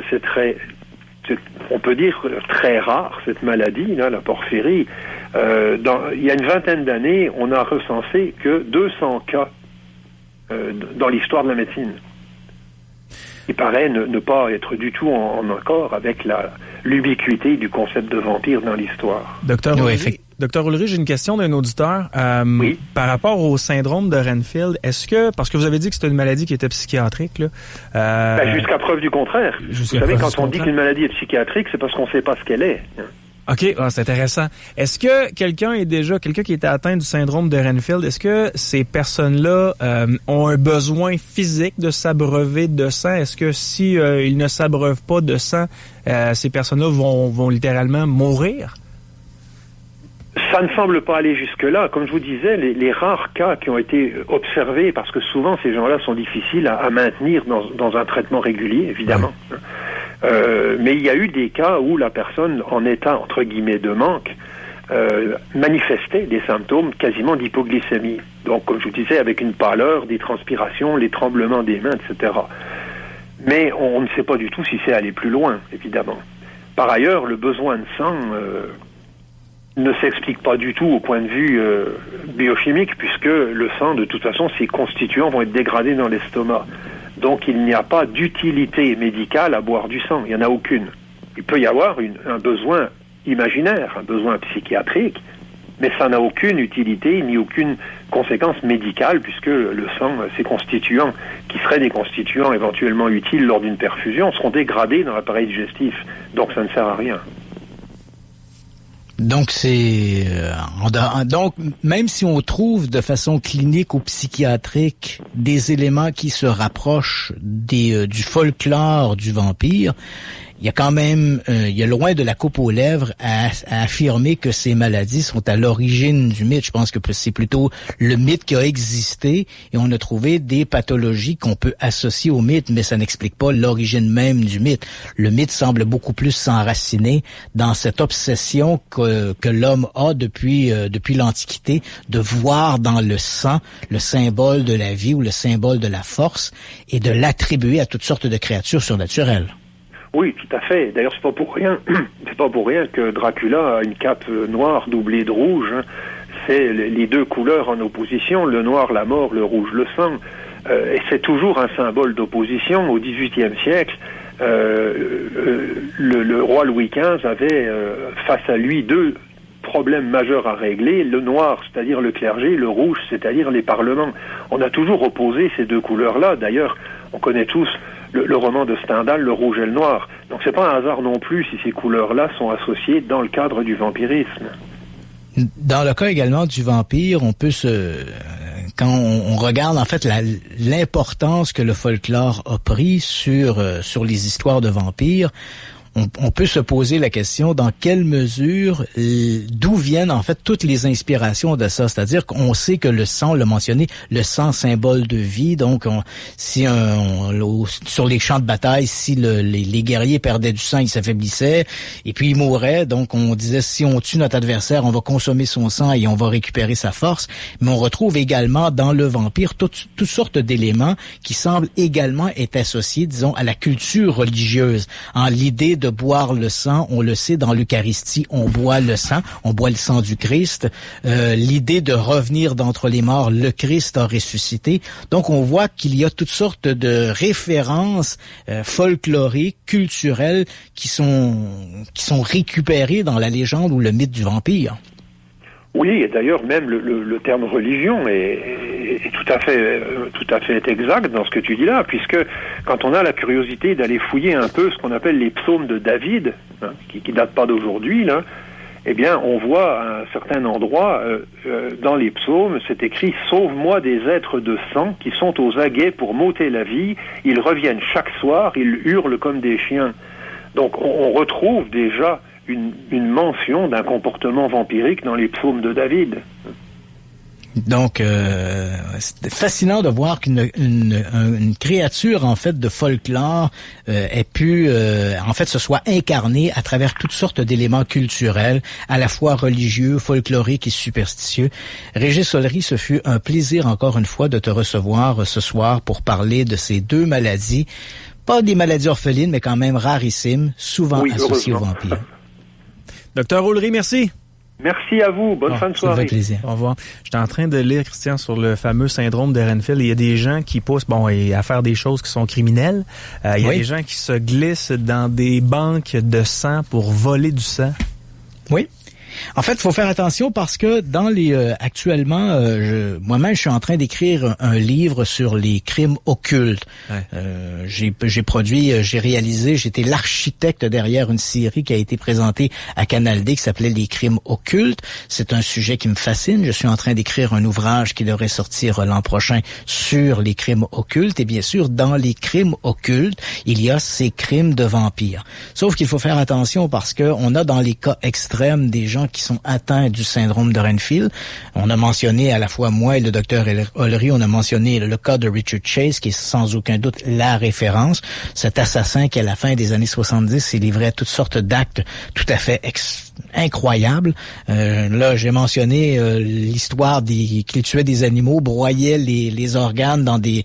on peut dire très rare, cette maladie, là, la porphyrie. Il y a une vingtaine d'années, on a recensé que 200 cas dans l'histoire de la médecine. Il paraît ne pas être du tout en accord avec l'ubiquité du concept de vampire dans l'histoire. Docteur, Docteur Ulrich, j'ai une question d'un auditeur. Oui. Par rapport au syndrome de Renfield, est-ce que, parce que vous avez dit que c'était une maladie qui était psychiatrique, là, jusqu'à preuve du contraire. Vous savez, quand on dit qu'une maladie est psychiatrique, c'est parce qu'on ne sait pas ce qu'elle est. OK, c'est intéressant. Est-ce que quelqu'un qui était atteint du syndrome de Renfield, est-ce que ces personnes-là ont un besoin physique de s'abreuver de sang? Est-ce que si ils ne s'abreuvent pas de sang, ces personnes-là vont littéralement mourir? Ça ne semble pas aller jusque-là. Comme je vous disais, les rares cas qui ont été observés, parce que souvent ces gens-là sont difficiles à maintenir dans un traitement régulier, évidemment. Oui. Mais il y a eu des cas où la personne, en état, entre guillemets, de manque, manifestait des symptômes quasiment d'hypoglycémie. Donc, comme je vous disais, avec une pâleur, des transpirations, les tremblements des mains, etc. Mais on ne sait pas du tout si c'est aller plus loin, évidemment. Par ailleurs, le besoin de sang ne s'explique pas du tout au point de vue biochimique, puisque le sang, de toute façon, ses constituants vont être dégradés dans l'estomac. Donc il n'y a pas d'utilité médicale à boire du sang, il n'y en a aucune. Il peut y avoir un besoin imaginaire, un besoin psychiatrique, mais ça n'a aucune utilité ni aucune conséquence médicale, puisque le sang, ses constituants, qui seraient des constituants éventuellement utiles lors d'une perfusion, seront dégradés dans l'appareil digestif. Donc ça ne sert à rien. Donc donc même si on trouve de façon clinique ou psychiatrique des éléments qui se rapprochent du folklore du vampire, il y a quand même, il y a loin de la coupe aux lèvres à affirmer que ces maladies sont à l'origine du mythe. Je pense que c'est plutôt le mythe qui a existé et on a trouvé des pathologies qu'on peut associer au mythe, mais ça n'explique pas l'origine même du mythe. Le mythe semble beaucoup plus s'enraciner dans cette obsession que l'homme a depuis l'Antiquité de voir dans le sang le symbole de la vie ou le symbole de la force et de l'attribuer à toutes sortes de créatures surnaturelles. Oui, tout à fait. D'ailleurs, c'est pas pour rien que Dracula a une cape noire doublée de rouge. C'est les deux couleurs en opposition, le noir, la mort, le rouge, le sang. Et c'est toujours un symbole d'opposition. Au XVIIIe siècle, le roi Louis XV avait face à lui deux problèmes majeurs à régler, le noir, c'est-à-dire le clergé, le rouge, c'est-à-dire les parlements. On a toujours opposé ces deux couleurs-là. D'ailleurs, on connaît tous le roman de Stendhal, Le Rouge et le Noir. Donc c'est pas un hasard non plus si ces couleurs-là sont associées dans le cadre du vampirisme. Dans le cas également du vampire, on peut quand on regarde en fait l'importance que le folklore a pris sur les histoires de vampires, on peut se poser la question dans quelle mesure, d'où viennent en fait toutes les inspirations de ça. C'est-à-dire qu'on sait que le sang, on l'a mentionné, le sang symbole de vie. Donc, sur les champs de bataille, si les guerriers perdaient du sang, ils s'affaiblissaient et puis ils mouraient. Donc, on disait si on tue notre adversaire, on va consommer son sang et on va récupérer sa force. Mais on retrouve également dans le vampire toutes sortes d'éléments qui semblent également être associés, disons, à la culture religieuse. En l'idée de boire le sang, on le sait, dans l'Eucharistie, on boit le sang du Christ. L'idée de revenir d'entre les morts, le Christ a ressuscité. Donc, on voit qu'il y a toutes sortes de références folkloriques, culturelles, qui sont récupérées dans la légende ou le mythe du vampire. Oui, et d'ailleurs même le terme religion est tout à fait exact dans ce que tu dis là, puisque quand on a la curiosité d'aller fouiller un peu ce qu'on appelle les psaumes de David, qui datent pas d'aujourd'hui là, eh bien on voit à un certain endroit dans les psaumes, c'est écrit « Sauve-moi des êtres de sang qui sont aux aguets pour m'ôter la vie, ils reviennent chaque soir, ils hurlent comme des chiens ». Donc on retrouve déjà une mention d'un comportement vampirique dans les psaumes de David. Donc, c'est fascinant de voir qu'une créature, en fait, de folklore ait pu, en fait, se soit incarnée à travers toutes sortes d'éléments culturels, à la fois religieux, folkloriques et superstitieux. Régis Solery, ce fut un plaisir, encore une fois, de te recevoir ce soir pour parler de ces deux maladies. Pas des maladies orphelines, mais quand même rarissimes, souvent associées aux vampires. Docteur Ulrich, merci. Merci à vous. Bonne fin de soirée. Ça fait plaisir. Au revoir. J'étais en train de lire, Christian, sur le fameux syndrome de Renfield. Il y a des gens qui poussent à faire des choses qui sont criminelles. Il y a des gens qui se glissent dans des banques de sang pour voler du sang. Oui. En fait, il faut faire attention parce que dans les actuellement, moi-même, je suis en train d'écrire un livre sur les crimes occultes. Ouais. J'ai réalisé, j'étais l'architecte derrière une série qui a été présentée à Canal D qui s'appelait Les crimes occultes. C'est un sujet qui me fascine. Je suis en train d'écrire un ouvrage qui devrait sortir l'an prochain sur les crimes occultes. Et bien sûr, dans les crimes occultes, il y a ces crimes de vampires. Sauf qu'il faut faire attention parce que on a dans les cas extrêmes des gens qui sont atteints du syndrome de Renfield. On a mentionné à la fois moi et le docteur Ollery, on a mentionné le cas de Richard Chase, qui est sans aucun doute la référence. Cet assassin qui, à la fin des années 70, s'est livré à toutes sortes d'actes tout à fait incroyables. Là, j'ai mentionné l'histoire qu'il tuait des animaux, broyait les organes dans des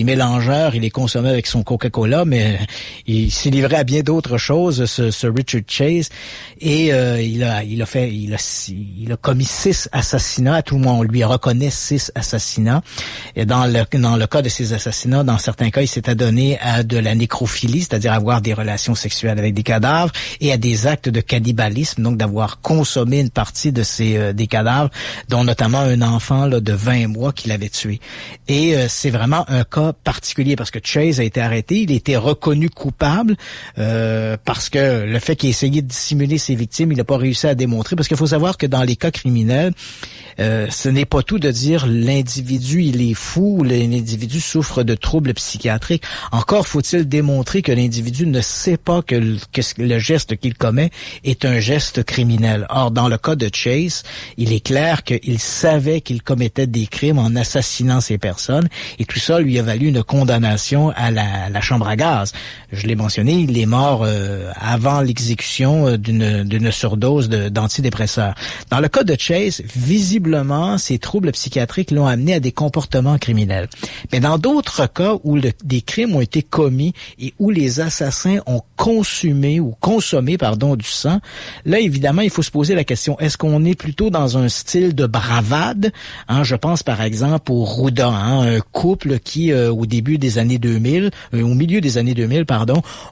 mélangeurs, il les consommait avec son Coca-Cola, mais il s'est livré à bien d'autres choses, ce Richard Chase. Et il a commis 6 assassinats. À tout le monde, on lui reconnaît 6 assassinats. Et dans le cas de ces assassinats, dans certains cas, il s'est adonné à de la nécrophilie, c'est-à-dire avoir des relations sexuelles avec des cadavres, et à des actes de cannibalisme, donc d'avoir consommé une partie de des cadavres, dont notamment un enfant là, de 20 mois qu'il avait tué. Et c'est vraiment un cas particulier parce que Chase a été arrêté, il a été reconnu coupable parce que le fait qu'il ait essayé de dissimuler ses victimes, il n'a pas réussi à démontrer, parce qu'il faut savoir que dans les cas criminels, ce n'est pas tout de dire l'individu il est fou ou l'individu souffre de troubles psychiatriques. Encore faut-il démontrer que l'individu ne sait pas que le geste qu'il commet est un geste criminel. Or, dans le cas de Chase, il est clair qu'il savait qu'il commettait des crimes en assassinant ces personnes, et tout ça lui a valu une condamnation à la chambre à gaz. Je l'ai mentionné, il est mort avant l'exécution d'une surdose d'antidépresseurs. Dans le cas de Chase, visiblement, ces troubles psychiatriques l'ont amené à des comportements criminels. Mais dans d'autres cas où des crimes ont été commis et où les assassins ont consommé du sang, là, évidemment, il faut se poser la question, est-ce qu'on est plutôt dans un style de bravade? Je pense par exemple au Rouda, un couple qui, au milieu des années 2000,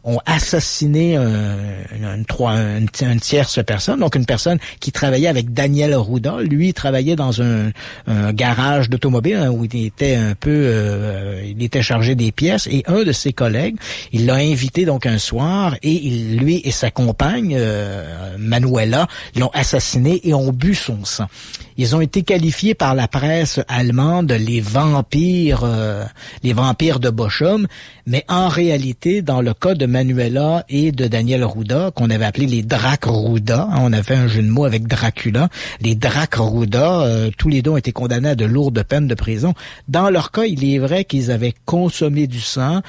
ont assassiné une tierce personne, donc une personne qui travaillait avec Daniel Rouda. Lui, il travaillait dans un garage d'automobile où il était il était chargé des pièces, et un de ses collègues, il l'a invité donc un soir, et lui et sa compagne, Manuela, l'ont assassiné et ont bu son sang. Ils ont été qualifiés par la presse allemande les vampires de Bochum, mais en réalité, dans le cas de Manuela et de Daniel Rouda, qu'on avait appelé les Drac Rouda, on avait un jeu de mots avec Dracula, les Drac Rouda, tous les deux ont été condamnés à de lourdes peines de prison. Dans leur cas, il est vrai qu'ils avaient consommé du sang,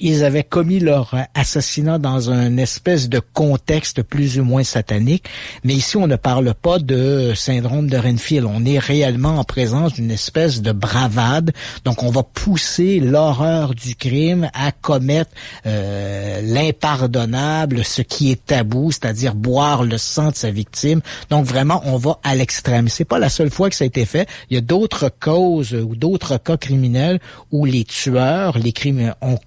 ils avaient commis leur assassinat dans un espèce de contexte plus ou moins satanique, mais ici on ne parle pas de syndrome de Renfield. On est réellement en présence d'une espèce de bravade. Donc, on va pousser l'horreur du crime à commettre l'impardonnable, ce qui est tabou, c'est-à-dire boire le sang de sa victime. Donc, vraiment, on va à l'extrême. C'est pas la seule fois que ça a été fait. Il y a d'autres causes ou d'autres cas criminels où les tueurs, les criminels ont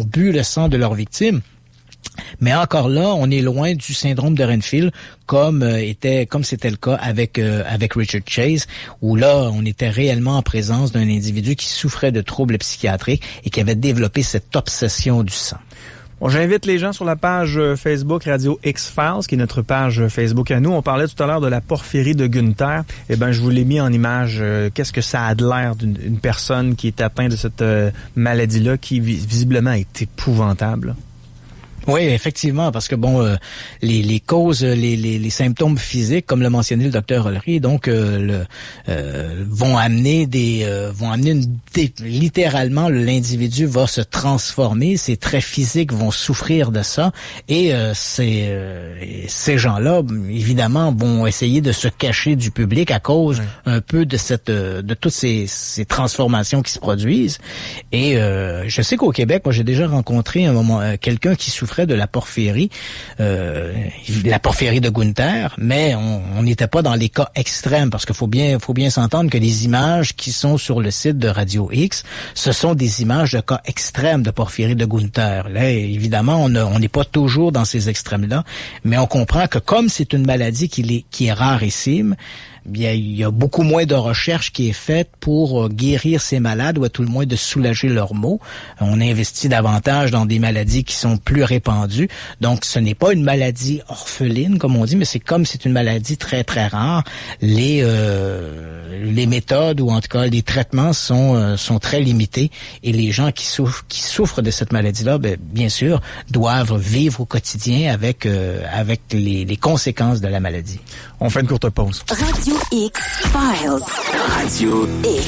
bu le sang de leurs victimes. Mais encore là, on est loin du syndrome de Renfield, comme c'était le cas avec Richard Chase, où là, on était réellement en présence d'un individu qui souffrait de troubles psychiatriques et qui avait développé cette obsession du sang. Bon, j'invite les gens sur la page Facebook Radio X-Files, qui est notre page Facebook à nous. On parlait tout à l'heure de la porphyrie de Günther. Je vous l'ai mis en image. Qu'est-ce que ça a de l'air d'une personne qui est atteinte de cette maladie-là, qui visiblement est épouvantable? Oui, effectivement, parce que les causes, les symptômes physiques, comme l'a mentionné le docteur Ollery, donc vont amener littéralement l'individu va se transformer, ses traits physiques vont souffrir de ça, et ces gens-là, évidemment, vont essayer de se cacher du public à cause un peu de toutes ces transformations qui se produisent. Et je sais qu'au Québec, moi j'ai déjà rencontré quelqu'un qui souffrait souffrait de la porphyrie de Gunther, mais on n'était pas dans les cas extrêmes, parce qu'il faut bien s'entendre que les images qui sont sur le site de Radio X, ce sont des images de cas extrêmes de porphyrie de Gunther. Là, évidemment, on n'est pas toujours dans ces extrêmes-là, mais on comprend que comme c'est une maladie qui est rarissime, bien, il y a beaucoup moins de recherche qui est faite pour guérir ces malades ou à tout le moins de soulager leurs maux. On investit davantage dans des maladies qui sont plus répandues. Donc, ce n'est pas une maladie orpheline, comme on dit, mais c'est une maladie très, très rare. Les méthodes ou en tout cas les traitements sont très limités et les gens qui souffrent de cette maladie-là, bien sûr, doivent vivre au quotidien avec les conséquences de la maladie. On fait une courte pause. Radio X Files. Radio X.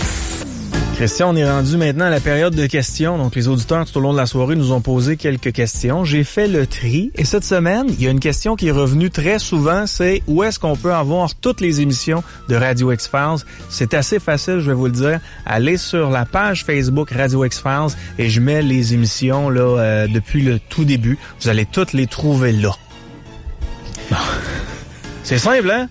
Christian, on est rendu maintenant à la période de questions. Donc, les auditeurs, tout au long de la soirée, nous ont posé quelques questions. J'ai fait le tri. Et cette semaine, il y a une question qui est revenue très souvent. C'est où est-ce qu'on peut avoir toutes les émissions de Radio X-Files? C'est assez facile, je vais vous le dire. Allez sur la page Facebook Radio X-Files et je mets les émissions là depuis le tout début. Vous allez toutes les trouver là. Bon. C'est simple, hein?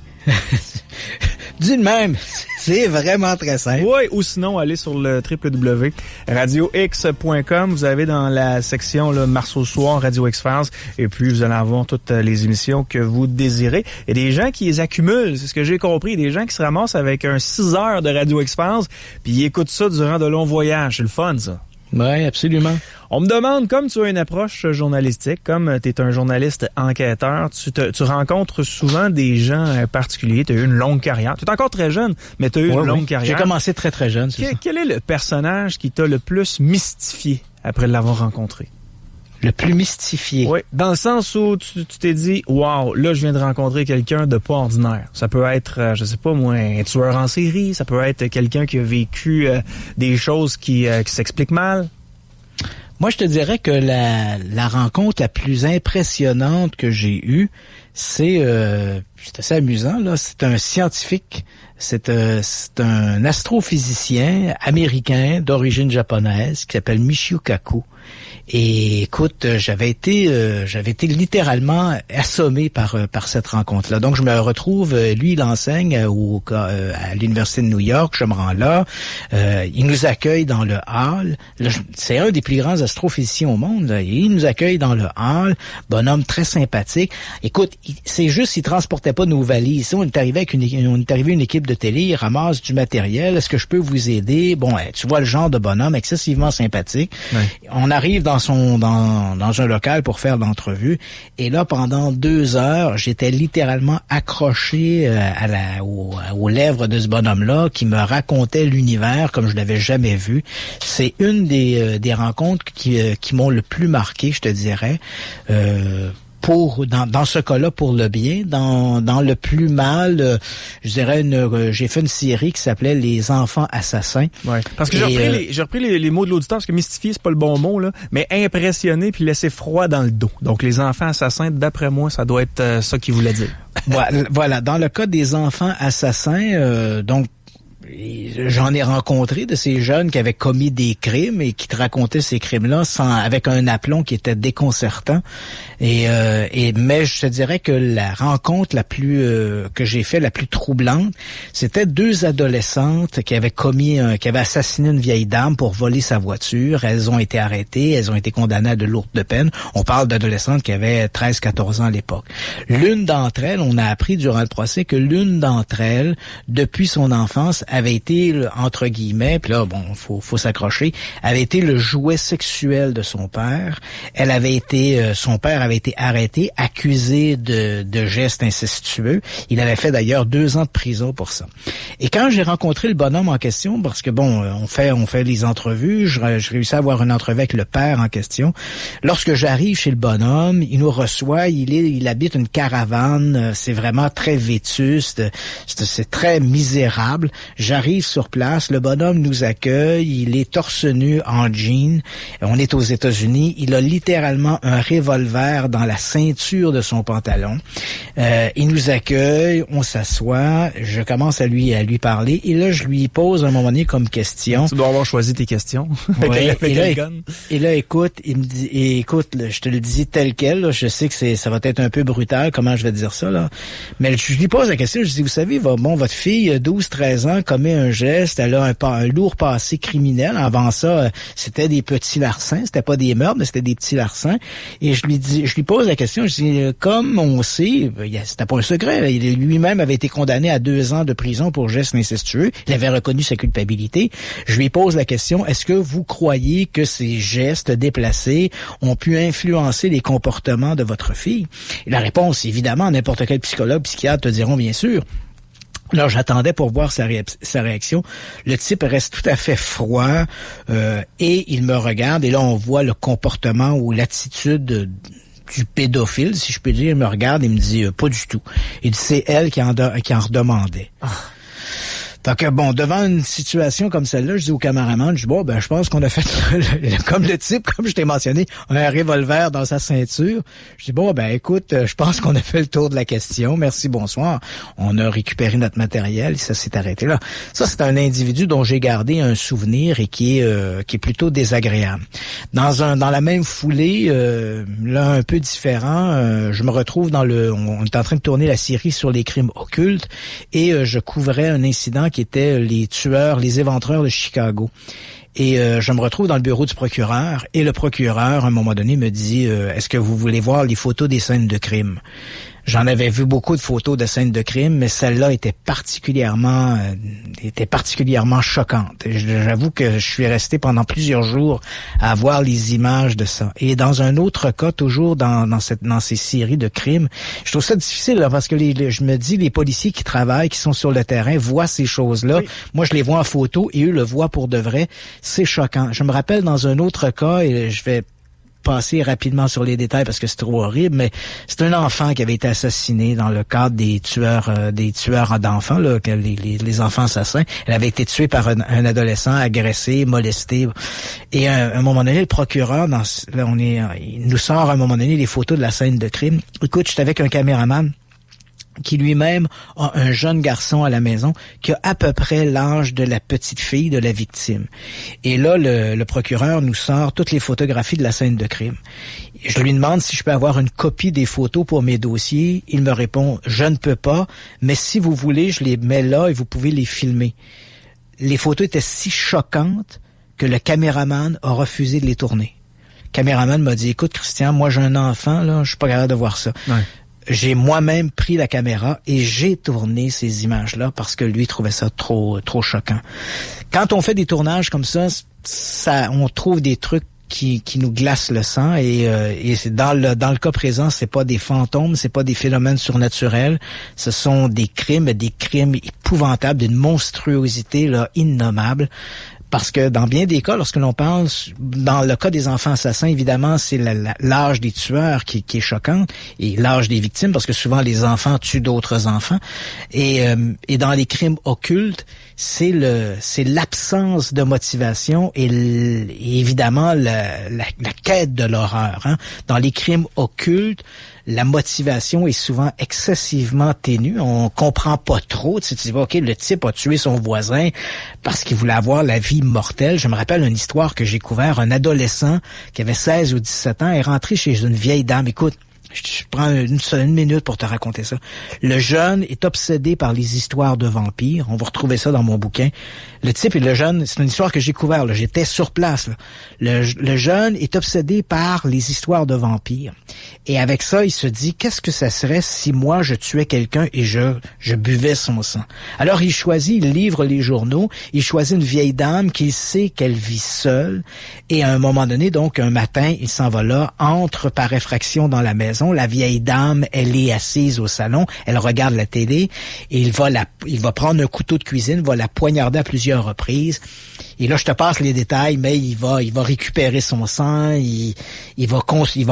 Dis de même, c'est vraiment très simple. Oui, ou sinon, allez sur le www.radiox.com. Vous avez dans la section là, Mars au soir, Radio X-Files, et puis vous allez avoir toutes les émissions que vous désirez. Il y a des gens qui les accumulent, c'est ce que j'ai compris. Des gens qui se ramassent avec un 6 heures de Radio X-Files, puis ils écoutent ça durant de longs voyages. C'est le fun, ça. Oui, absolument. On me demande, comme tu as une approche journalistique, comme tu es un journaliste enquêteur, tu rencontres souvent des gens particuliers. Tu as eu une longue carrière. Tu es encore très jeune, mais tu as eu une longue carrière. J'ai commencé très, très jeune, c'est ça. Quel est le personnage qui t'a le plus mystifié après l'avoir rencontré? Le plus mystifié? Oui, dans le sens où tu t'es dit, wow, là, je viens de rencontrer quelqu'un de pas ordinaire. Ça peut être, je sais pas moi, un tueur en série. Ça peut être quelqu'un qui a vécu des choses qui s'expliquent mal. Moi, je te dirais que la rencontre la plus impressionnante que j'ai eue, c'est assez amusant, là. C'est un scientifique, c'est un astrophysicien américain d'origine japonaise qui s'appelle Michio Kaku. Et écoute, j'avais été littéralement assommé par cette rencontre-là. Donc je me retrouve, lui il enseigne à l'université de New York, je me rends là, il nous accueille dans le hall. Là, c'est un des plus grands astrophysiciens au monde. Là. Il nous accueille dans le hall, bonhomme très sympathique. Écoute, c'est juste, il transportait pas nos valises. Ici, on est arrivé une équipe de télé, il ramasse du matériel. Est-ce que je peux vous aider? Bon, tu vois le genre de bonhomme excessivement sympathique. Ouais. On arrive dans un local pour faire l'entrevue. Et là, pendant 2 heures, j'étais littéralement accroché aux lèvres de ce bonhomme-là qui me racontait l'univers comme je l'avais jamais vu. C'est une des rencontres qui m'ont le plus marqué, je te dirais. Dans ce cas-là, pour le bien, dans le plus mal, je dirais j'ai fait une série qui s'appelait Les enfants assassins. Ouais. Parce que j'ai repris les mots de l'auditeur, parce que mystifier, c'est pas le bon mot, là, mais impressionner puis laisser froid dans le dos. Donc, les enfants assassins, d'après moi, ça doit être ça qu'il voulait dire. Voilà. Dans le cas des enfants assassins, donc, j'en ai rencontré de ces jeunes qui avaient commis des crimes et qui te racontaient ces crimes-là avec un aplomb qui était déconcertant. Mais je te dirais que la rencontre que j'ai fait la plus troublante, c'était 2 adolescentes qui avaient assassiné une vieille dame pour voler sa voiture. Elles ont été arrêtées, elles ont été condamnées à de lourdes peines. On parle d'adolescentes qui avaient 13-14 ans à l'époque. L'une d'entre elles, on a appris durant le procès que l'une d'entre elles, depuis son enfance, avait été, entre guillemets, puis là, bon, faut s'accrocher, avait été le jouet sexuel de son père. Son père avait été arrêté, accusé de gestes incestueux. Il avait fait d'ailleurs 2 ans de prison pour ça. Et quand j'ai rencontré le bonhomme en question, parce que bon, on fait les entrevues, je réussis à avoir une entrevue avec le père en question. Lorsque j'arrive chez le bonhomme, il nous reçoit, il habite une caravane, c'est vraiment très vétuste, c'est très misérable. J'arrive sur place, le bonhomme nous accueille, il est torse nu en jean. On est aux États-Unis. Il a littéralement un revolver dans la ceinture de son pantalon. Il nous accueille, on s'assoit, je commence à lui parler et là je lui pose à un moment donné comme question. Tu dois avoir choisi tes questions. Ouais, et là, écoute, il me dit, écoute, là, je te le dis tel quel, là, je sais que ça va être un peu brutal, comment je vais dire ça, là. Mais je lui pose la question, je dis, vous savez, votre fille, 12-13 ans, commet un geste, elle a un lourd passé criminel. Avant ça, c'était des petits larcins, c'était pas des meurtres, mais c'était des petits larcins. Et je lui pose la question, je dis, comme on sait, c'était pas un secret, là, il lui-même avait été condamné à 2 ans de prison pour geste incestueux. Il avait reconnu sa culpabilité. Je lui pose la question, est-ce que vous croyez que ces gestes déplacés ont pu influencer les comportements de votre fille? Et la réponse, évidemment, n'importe quel psychologue, psychiatre te diront bien sûr. Alors, j'attendais pour voir sa réaction. Le type reste tout à fait froid et il me regarde et là, on voit le comportement ou l'attitude du pédophile, si je peux dire. Il me regarde et me dit pas du tout. Il dit c'est elle qui en redemandait. Donc, bon, devant une situation comme celle-là, je dis au caméraman, je dis, bon, je pense qu'on a fait, comme le type, comme je t'ai mentionné, on a un revolver dans sa ceinture. Je dis, bon, écoute, je pense qu'on a fait le tour de la question. Merci, bonsoir. On a récupéré notre matériel et ça s'est arrêté là. Ça, c'est un individu dont j'ai gardé un souvenir et qui est plutôt désagréable. Dans la même foulée, là, un peu différent, je me retrouve on est en train de tourner la série sur les crimes occultes et je couvrais un incident qui était les éventreurs de Chicago. Et je me retrouve dans le bureau du procureur et le procureur, à un moment donné, me dit est-ce que vous voulez voir les photos des scènes de crime? J'en avais vu beaucoup de photos de scènes de crime, mais celle-là était particulièrement choquante. J'avoue que je suis resté pendant plusieurs jours à voir les images de ça. Et dans un autre cas, toujours dans ces séries de crimes, je trouve ça difficile là, parce que je me dis les policiers qui travaillent, qui sont sur le terrain, voient ces choses-là. Oui. Moi, je les vois en photo et eux le voient pour de vrai. C'est choquant. Je me rappelle dans un autre cas, et je vais passer rapidement sur les détails parce que c'est trop horrible, mais c'est un enfant qui avait été assassiné dans le cadre des tueurs d'enfants, là, les enfants assassins. Elle avait été tuée par un adolescent, agressé, molesté. Et à un moment donné, le procureur, il nous sort à un moment donné les photos de la scène de crime. Écoute, j'étais avec un caméraman qui lui-même a un jeune garçon à la maison qui a à peu près l'âge de la petite fille de la victime. Et là, le procureur nous sort toutes les photographies de la scène de crime. Je lui demande si je peux avoir une copie des photos pour mes dossiers. Il me répond, je ne peux pas, mais si vous voulez, je les mets là et vous pouvez les filmer. Les photos étaient si choquantes que le caméraman a refusé de les tourner. Le caméraman m'a dit, écoute Christian, moi j'ai un enfant, là, je suis pas capable de voir ça. Ouais. J'ai moi-même pris la caméra et j'ai tourné ces images-là parce que lui trouvait ça trop choquant. Quand on fait des tournages comme ça, on trouve des trucs qui nous glacent le sang et c'est dans le cas présent, c'est pas des fantômes, c'est pas des phénomènes surnaturels, ce sont des crimes épouvantables, d'une monstruosité là innommable. Parce que dans bien des cas, lorsque l'on parle, dans le cas des enfants assassins, évidemment, c'est l'âge des tueurs qui est choquant et l'âge des victimes, parce que souvent les enfants tuent d'autres enfants. Et dans les crimes occultes, c'est l'absence de motivation et évidemment la quête de l'horreur. Hein. Dans les crimes occultes, la motivation est souvent excessivement ténue. On comprend pas trop. Tu dis, OK, le type a tué son voisin parce qu'il voulait avoir la vie mortelle. Je me rappelle une histoire que j'ai couverte. Un adolescent qui avait 16 ou 17 ans est rentré chez une vieille dame. Écoute, je prends une minute pour te raconter ça. Le jeune est obsédé par les histoires de vampires. On va retrouver ça dans mon bouquin. Le type et le jeune, c'est une histoire que j'ai couverte. J'étais sur place. Là. Le jeune est obsédé par les histoires de vampires. Et avec ça, il se dit, qu'est-ce que ça serait si moi, je tuais quelqu'un et je buvais son sang? Alors, il livre les journaux. Il choisit une vieille dame qu'il sait qu'elle vit seule. Et à un moment donné, donc, un matin, il s'en va là, entre par effraction dans la maison. façon. La vieille dame, elle est assise au salon, elle regarde la télé et il va prendre un couteau de cuisine, va la poignarder à plusieurs reprises. Et là, je te passe les détails, mais il va récupérer son sang, il va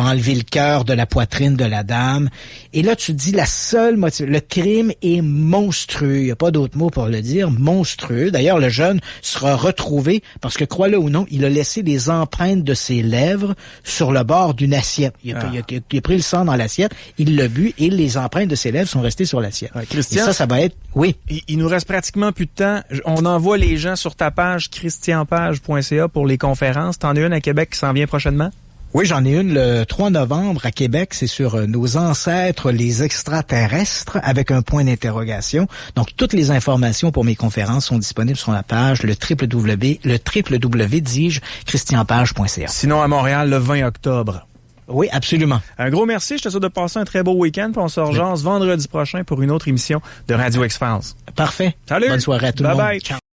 enlever le cœur de la poitrine de la dame. Et là, tu te dis, la seule motivation, le crime est monstrueux. Il n'y a pas d'autre mot pour le dire, monstrueux. D'ailleurs, le jeune sera retrouvé parce que, crois-le ou non, il a laissé les empreintes de ses lèvres sur le bord d'une assiette. Il a pris le sang dans l'assiette, il l'a bu et les empreintes de ses lèvres sont restées sur l'assiette. Christian, et ça va être... Oui. Il nous reste pratiquement plus de temps. On envoie les gens sur ta page christianpage.ca pour les conférences. T'en as une à Québec qui s'en vient prochainement? Oui, j'en ai une le 3 novembre à Québec. C'est sur nos ancêtres, les extraterrestres, avec un point d'interrogation. Donc, toutes les informations pour mes conférences sont disponibles sur la page, le www, dis-je, christianpage.ca. Sinon, à Montréal, le 20 octobre. Oui, absolument. Un gros merci. Je te souhaite de passer un très beau week-end. Puis on se rejase vendredi prochain pour une autre émission de Radio X-Files. Parfait. Salut. Bonne soirée à tout le monde. Bye bye. Ciao.